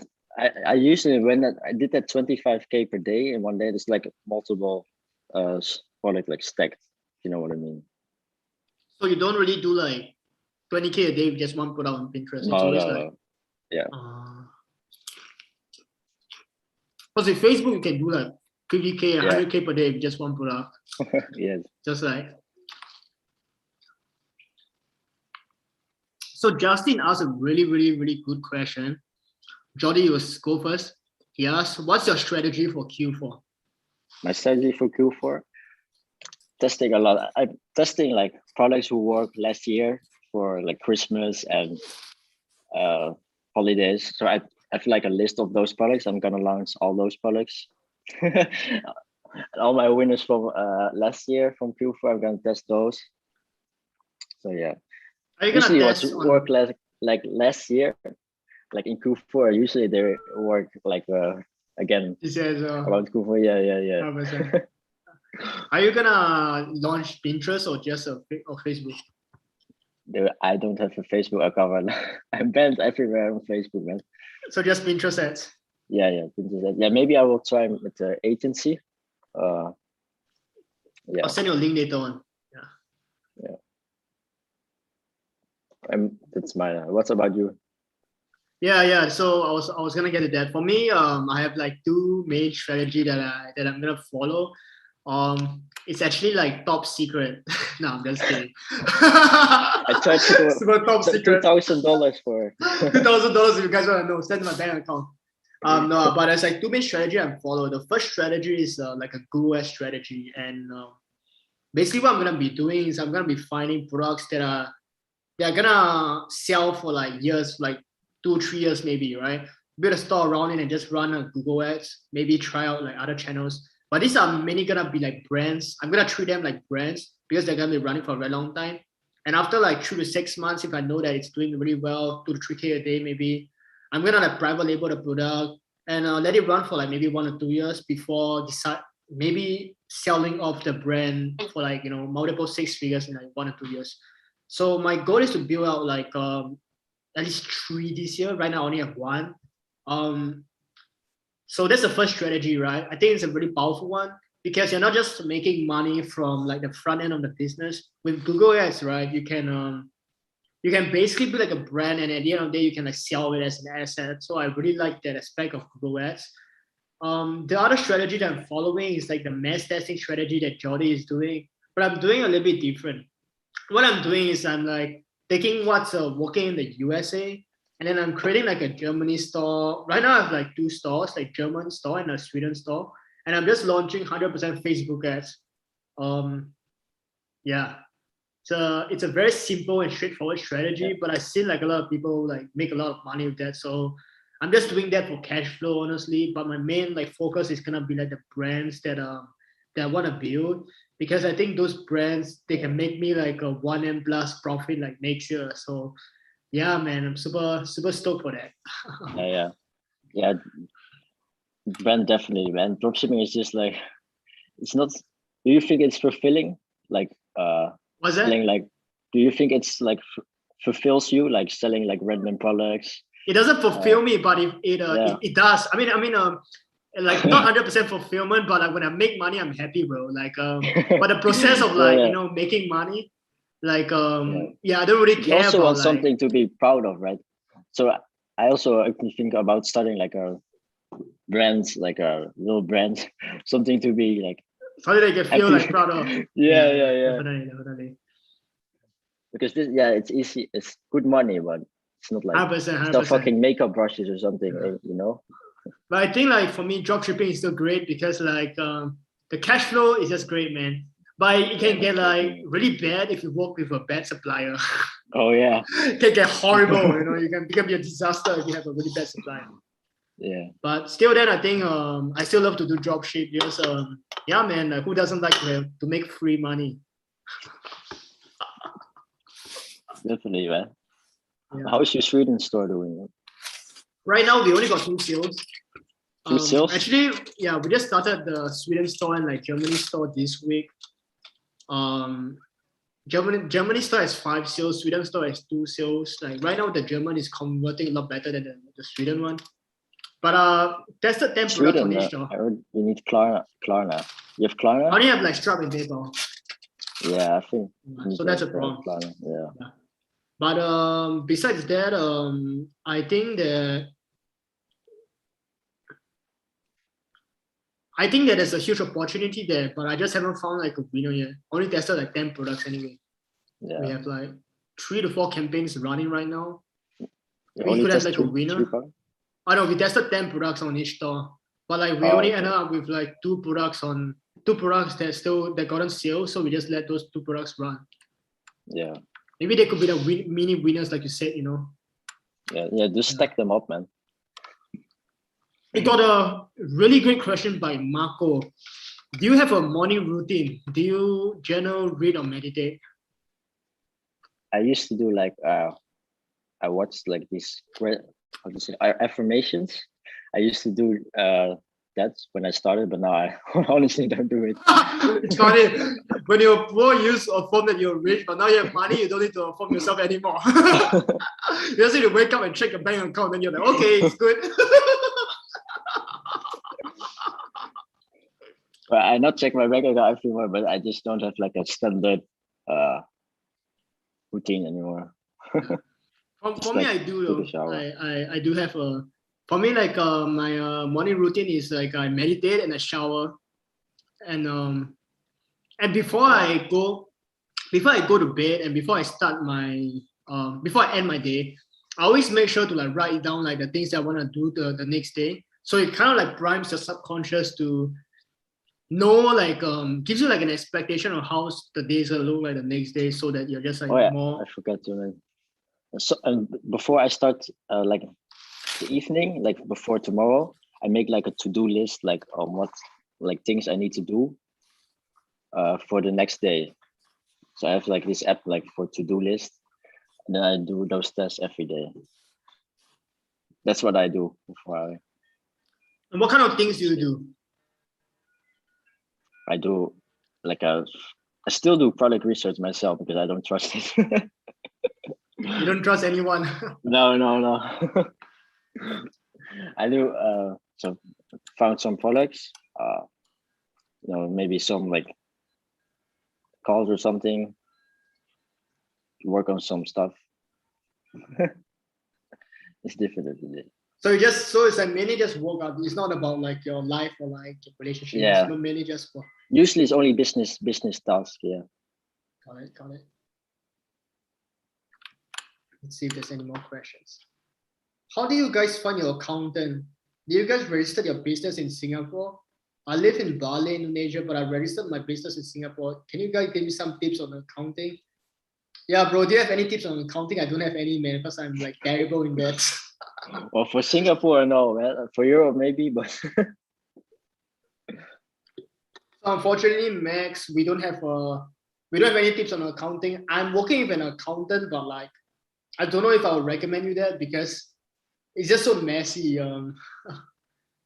I usually when I did that 25K per day in one day, it's like multiple product like stacked. You know what I mean? So you don't really do like 20K a day with just one product on Pinterest. It's always like yeah. Because with Facebook you can do like 50K, 100K per day with just one product. Yes. Just like so Justin asked a really good question. Giordi, you go first. He asked, what's your strategy for Q4? My strategy for Q4? Testing a lot. I'm testing like products who worked last year for like Christmas and holidays. So I have like a list of those products. I'm gonna launch all those products. All my winners from last year from Q4, I'm gonna test those. So yeah. Are you gonna test work like last year? Like in Q4, usually they work like again around Q4. Yeah. Are you gonna launch Pinterest or just or Facebook? I don't have a Facebook account. I'm banned everywhere on Facebook, man. So just Pinterest ads. Yeah, Pinterest ads. Yeah, maybe I will try with the agency. Yeah. I'll send you a link later on. Yeah. That's mine. What's about you? Yeah. So I was gonna get to that. For me, I have like two main strategy that I'm gonna follow. It's actually like top secret. No, I'm just kidding. I tried to do super top secret. $2,000 for $2,000 if you guys wanna know. Send to my bank account. No, but it's like two main strategy I follow. The first strategy is like a Google Ads strategy, and basically what I'm gonna be doing is I'm gonna be finding products they're gonna sell for like years, like 2-3 years maybe, right? Build a store around it and just run a Google Ads, maybe try out like other channels. But these are mainly gonna be like brands. I'm gonna treat them like brands because they're gonna be running for a very long time. And after like 3 to 6 months, if I know that it's doing really well, 2 to 3K a day maybe, I'm gonna like private label the product and let it run for like maybe 1 or 2 years before decide maybe selling off the brand for like multiple 6 figures in like 1 or 2 years. So my goal is to build out like at least 3 this year. Right now I only have 1. So that's the first strategy, right? I think it's a really powerful one because you're not just making money from like the front end of the business. With Google Ads, right? You can basically be like a brand, and at the end of the day, you can like sell it as an asset. So I really like that aspect of Google Ads. The other strategy that I'm following is like the mass testing strategy that Giordi is doing, but I'm doing a little bit different. What I'm doing is I'm like taking what's working in the USA, and then I'm creating like a Germany store. Right now I have like 2 stores, like German store and a Sweden store, and I'm just launching 100% Facebook ads. Yeah, so it's a very simple and straightforward strategy, but I've seen like a lot of people like make a lot of money with that. So I'm just doing that for cash flow, honestly. But my main like focus is gonna be like the brands that I want to build, because I think those brands, they can make me like a 1M plus profit like next year. So yeah, man, I'm super stoked for that. Yeah. Brand definitely, man. Dropshipping is just like, it's not. Do you think it's fulfilling? Like What's that? selling like. Do you think it's like fulfills you, like selling like random products? It doesn't fulfill me, but it does. I mean, like not 100% fulfillment, but like when I make money, I'm happy, bro. Like but the process of like making money, like I don't really care. You also about, want like, something to be proud of, right? So I also think about starting like a brand, like a little brand, something to be like something they can feel like proud of. Yeah. Definitely. Because it's easy, it's good money, but it's not like 100%. it's not fucking makeup brushes or something, you know. But I think like for me, dropshipping is still great because like the cash flow is just great, man. But it can get like really bad if you work with a bad supplier. Oh yeah. It can get horrible, you know. You can be a disaster if you have a really bad supplier. Yeah. But still, then I think I still love to do dropship because yeah, man, like, who doesn't like to make free money? Definitely, man. Yeah. How's your Sweden store doing? Right now, we only got 2 sales. 2 sales? Actually, yeah, we just started the Sweden store and like Germany store this week. Germany store has 5 sales, Sweden store has 2 sales. Like right now, the German is converting a lot better than the Sweden one. But tested 10 products on each store. I heard you need Klarna. You have Klarna? I only have like Stripe and PayPal. Yeah, I think. So that's a problem. Klarna, yeah. But besides that, I think that there's a huge opportunity there, but I just haven't found like a winner yet. Only tested like 10 products anyway. Yeah. We have like 3 to 4 campaigns running right now. We could have like a winner. I know we tested 10 products on each store, but like we only ended up with like 2 products that got on sale, so we just let those 2 products run. Yeah. Maybe they could be the mini winners, like you said, you know. Yeah, just stack them up, man. We got a really great question by Marco. Do you have a morning routine? Do you journal, read, or meditate? I used to do like I watched like these affirmations. I used to do that when I started, but now I honestly don't do it. It's funny. When you're poor, you use a form that you're rich, but now you have money, you don't need to affirm yourself anymore. You just need to wake up and check your bank account, and then you're like, okay, it's good. Well, I not check my bank account everywhere, but I just don't have like a standard routine anymore. For me, I do though. I do have a. For me, like my morning routine is like I meditate and I shower, and before I go to bed and before I start my before I end my day, I always make sure to like write down like the things that I want to do the next day. So it kind of like primes your subconscious to know, like gives you like an expectation of how the days will look like the next day, so that you're just like more. I forgot to. So before I start like the evening, like before tomorrow, I make like a to-do list, like what like things I need to do for the next day. So I have like this app like for to-do list, and then I do those tests every day. That's what I do before I. And what kind of things do you do? I do like I still do product research myself because I don't trust it. You don't trust anyone? No. I do so found some products, maybe some like calls or something, work on some stuff. It's different every day. So it's like mainly just work out. It's not about like your life or like your relationship. Yeah. It's mainly just work. Usually it's only business tasks. Yeah. Got it. Let's see if there's any more questions. How do you guys find your accountant? Do you guys register your business in Singapore? I live in Bali, Indonesia, but I registered my business in Singapore. Can you guys give me some tips on accounting? Yeah, bro, do you have any tips on accounting? I don't have any, man, because I'm like terrible in that. Well, for Singapore, no, man. For Europe, maybe, but Unfortunately, Max, we don't have any tips on accounting. I'm working with an accountant, but like I don't know if I would recommend you that because it's just so messy.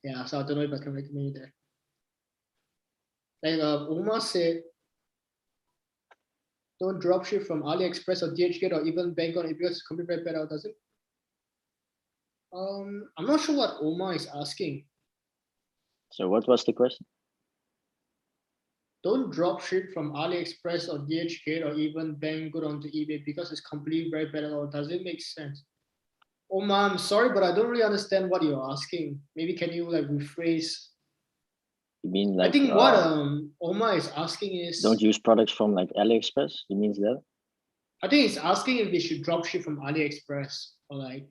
Yeah, so I don't know if I can recommend you that. Like Omar said, don't dropship from AliExpress or DHgate or even Bangkok because it's completely bad out, does it? I'm not sure what Omar is asking. So what was the question? Don't dropship from AliExpress or DHgate or even Bangkok onto eBay because it's completely very bad at all. Does it make sense? Omar, I'm sorry, but I don't really understand what you're asking. Maybe can you like rephrase? You mean like I think what Omar is asking is don't use products from like AliExpress? It means that? I think he's asking if they should dropship from AliExpress or like.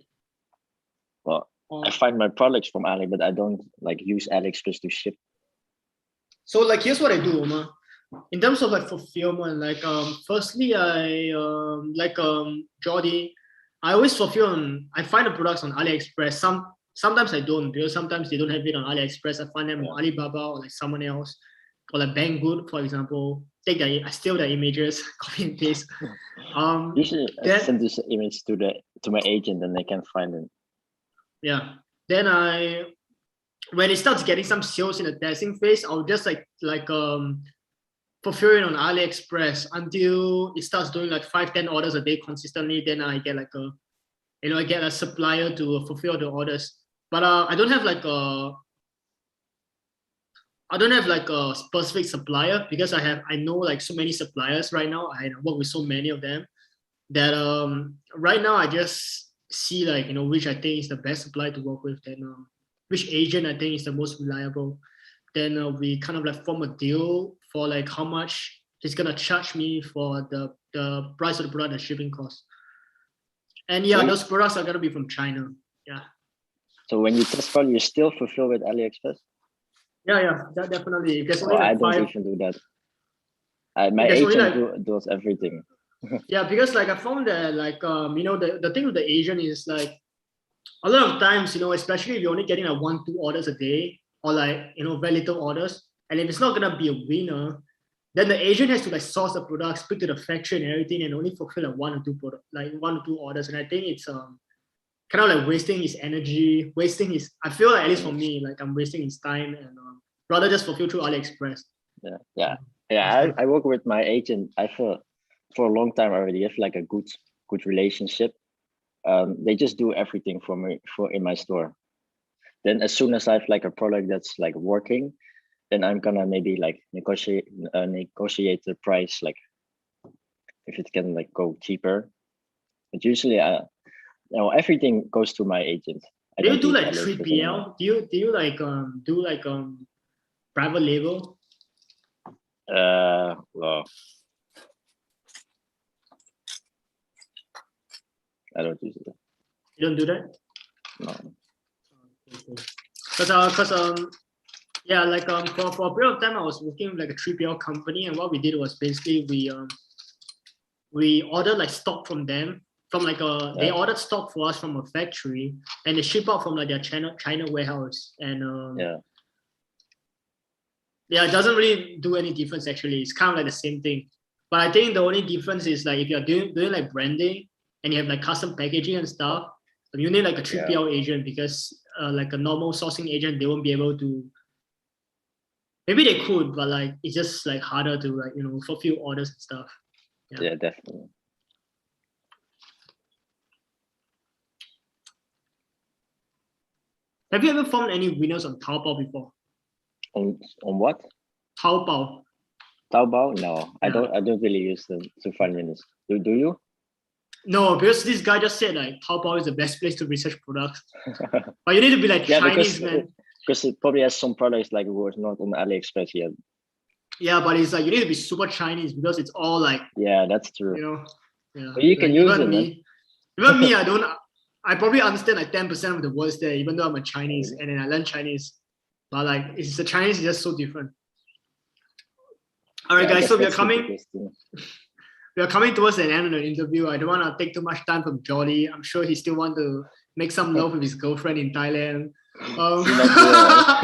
Well, I find my products from Ali, but I don't like use AliExpress to ship. So like here's what I do, Omar. In terms of like fulfillment, like firstly I like Giordi, I always I find the products on AliExpress. Sometimes I don't because sometimes they don't have it on AliExpress. I find them on Alibaba or like someone else, or like Banggood, for example. I steal their images, copy and paste. Usually I send this image to my agent and they can find it. Yeah. Then when it starts getting some sales in the testing phase, I'll just fulfill it on AliExpress until it starts doing like 5-10 orders a day consistently. Then I get like I get a supplier to fulfill the orders. But I don't have like a specific supplier because I know like so many suppliers right now. I work with so many of them that right now I just see like which I think is the best supplier to work with. Then which agent I think is the most reliable. Then we kind of like form a deal for like how much he's gonna charge me for the price of the product and shipping cost. And yeah, those products are gonna be from China. Yeah. So when you test product, you still fulfill with AliExpress? Yeah, that definitely. There's only I don't even do that. My agent does everything. Yeah, because like I found that like the thing with the agent is like a lot of times especially if you're only getting like 1-2 orders a day or like very little orders, and if it's not gonna be a winner, then the agent has to like source the product, speak to the factory and everything, and only fulfill like 1 or 2 orders. And I think it's kind of like wasting his energy, I feel like at least for me, like I'm wasting his time and rather just fulfill through AliExpress. Yeah. I work with my agent. I feel for a long time already. Have like a good relationship. They just do everything for me in my store. Then as soon as I have like a product that's like working, then I'm gonna maybe like negotiate the price, like if it can like go cheaper. But usually everything goes to my agent. Do you do like 3PL? Do you like do like private label? Well, I don't use it. You don't do that? No. Because yeah, like for a period of time I was working with like a 3PL company, and what we did was basically we ordered like stock from them. They ordered stock for us from a factory, and they ship out from like their China warehouse. And it doesn't really do any difference actually. It's kind of like the same thing. But I think the only difference is like if you're doing like branding and you have like custom packaging and stuff, you need like a 3PL agent, because like a normal sourcing agent, they won't be able to. Maybe they could, but like it's just like harder to like fulfill orders and stuff. Yeah, definitely. Have you ever found any winners on Taobao before? On what? Taobao. Taobao? No, I don't really use them to find winners. Do you? No, because this guy just said like Taobao is the best place to research products. But you need to be like Chinese, man. Because it probably has some products like was not on AliExpress yet. Yeah, but it's like you need to be super Chinese because it's all like. Yeah, that's true. Yeah. But you can use it. Even me, I probably understand like 10% of the words there, even though I'm a Chinese and then I learn Chinese. But like it's the Chinese is just so different. All right, guys. So we are coming towards the end of the interview. I don't want to take too much time from Giordi. I'm sure he still want to make some love with his girlfriend in Thailand. I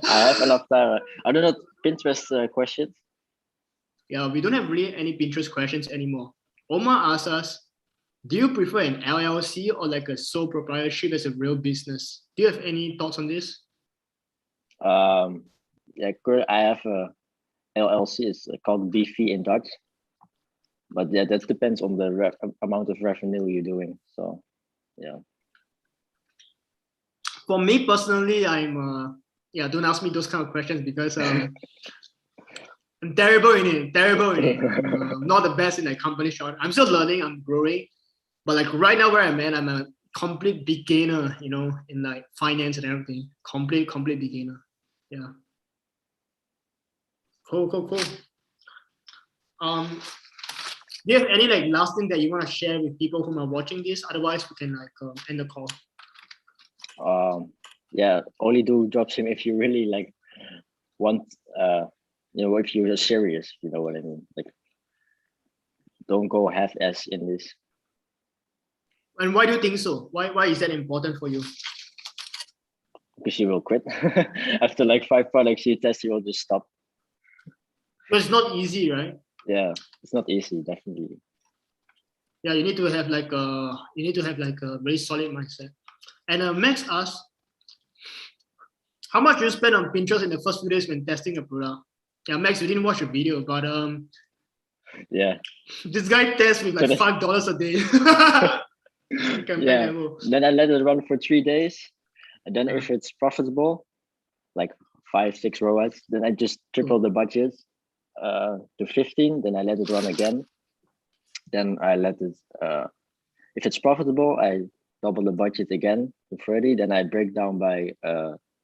have enough time. I don't know Pinterest questions. Yeah, we don't have really any Pinterest questions anymore. Omar asks us, do you prefer an LLC or like a sole proprietorship as a real business? Do you have any thoughts on this? Yeah, I have a LLC. It's called BV in Dutch. But yeah, that depends on the amount of revenue you're doing. So, yeah. For me personally, I'm yeah, don't ask me those kind of questions because I'm terrible in it. I'm not the best in the company short. I'm still learning. I'm growing. But like right now where I'm at, I'm a complete beginner, you know, in like finance and everything. Complete beginner. Yeah. Cool. Do you have any like last thing that you want to share with people who are watching this? Otherwise, we can like end the call. Yeah, only do dropshipping if you really like want, you know, if you're serious, you know what I mean? Like, don't go half-ass in this. And why do you think so? Why is that important for you? Because you will quit. After like 5 products you test, you will just stop. But it's not easy, right? Yeah, it's not easy, definitely. Yeah, you need to have like a very solid mindset. And Max asked, how much do you spend on Pinterest in the first few days when testing a product? Yeah, Max, we didn't watch the video, but yeah, this guy tests with like $5 a day. Yeah, then I let it run for 3 days, and then if it's profitable, like 5-6 ROAS, then I just triple the budget to 15. Then I let it run again. Then I let it. If it's profitable, I double the budget again to 30. Then I break down by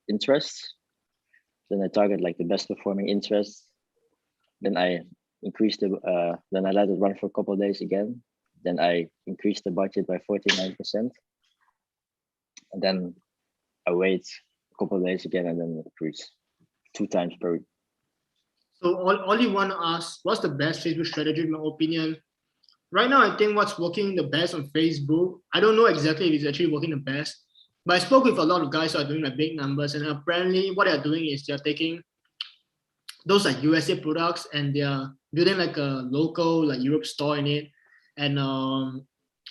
interests. Then I target like the best performing interests. Then I increase the. Then I let it run for a couple of days again. Then I increase the budget by 49%. And then I wait a couple of days again and then increase 2 times per week. So all you want to ask, what's the best Facebook strategy in my opinion? Right now, I think what's working the best on Facebook, I don't know exactly if it's actually working the best, but I spoke with a lot of guys who are doing like big numbers, and apparently what they're doing is they're taking those like USA products and they're building like a local like Europe store in it. And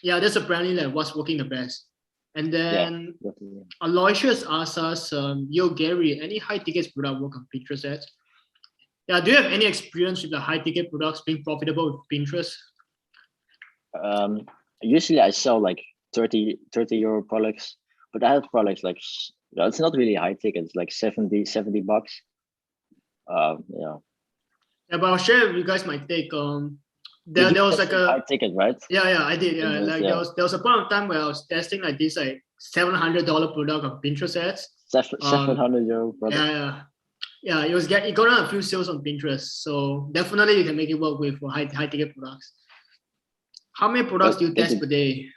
yeah, that's apparently like what's working the best. And then Aloysius asks us, yo Gary, any high tickets product work on Pinterest ads? Yeah, do you have any experience with the high ticket products being profitable with Pinterest? Usually I sell like 30 euro products, but I have products like, it's not really high ticket, it's like 70 bucks. Yeah, but I'll share with you guys my take. There was like a high ticket, right? Yeah, I did. Yeah, like there was a point of time where I was testing like this like $700 product of Pinterest ads. 700 euro product. Yeah. It got on a few sales on Pinterest, so definitely you can make it work with high ticket products. How many products do you test per day?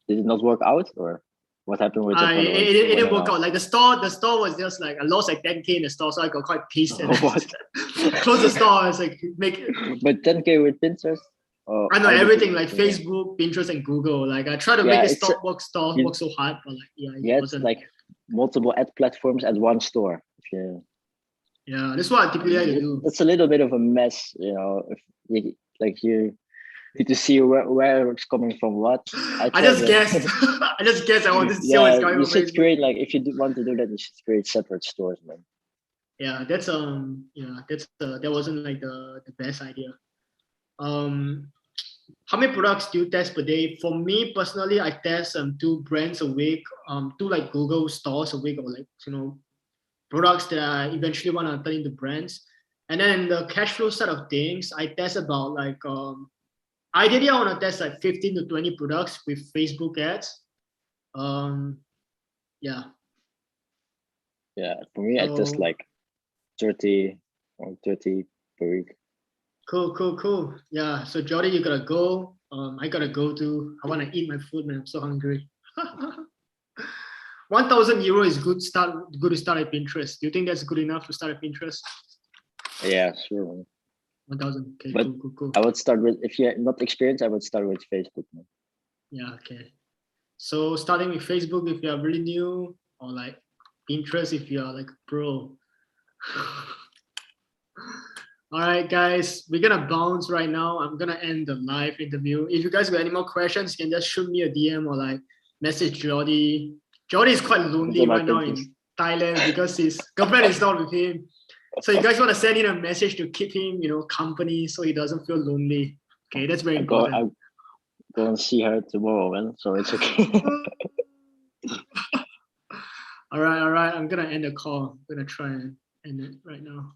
Did it not work out, or what happened with it? It didn't work out. Like the store was just like I lost like 10K in the store, so I got quite pissed. What? Close the store. I was like, make it. But 10K with Pinterest. I know everything like Facebook, Pinterest, and Google. Like I try to make this store work so hard, but like it wasn't. Like multiple ad platforms at one store. Yeah, that's what I typically like to do. It's a little bit of a mess, you know. If you need to see where it's coming from. What I just guessed. I want to see what's going on. You should create like if you want to do that, you should create separate stores, man. Yeah, that's that wasn't like the best idea. How many products do you test per day? For me personally, I test 2 brands a week, 2 like Google stores a week, or like products that I eventually want to turn into brands. And then the cash flow side of things, I test about like ideally I want to test like 15 to 20 products with Facebook ads. Yeah. Yeah, for me, I test like 30 per week. Cool. Yeah. So Giordi, you gotta go. I gotta go too. I want to eat my food, man. I'm so hungry. 1,000 euro is good to start at Pinterest. Do you think that's good enough to start at Pinterest? Yeah, sure. 1,000. Okay, but cool. I would start with, if you're not experienced, I would start with Facebook, man. Yeah, okay. So starting with Facebook if you are really new, or like Pinterest if you are like a pro. All right, guys, we're gonna bounce right now. I'm gonna end the live interview. If you guys got any more questions, you can just shoot me a DM or like message Giordi. Giordi is quite lonely right now in Thailand because his girlfriend is not with him. So you guys want to send in a message to keep him, company so he doesn't feel lonely. Okay, that's very important. I'm going to see her tomorrow, man. So it's okay. All right. I'm gonna end the call. I'm gonna try and end it right now.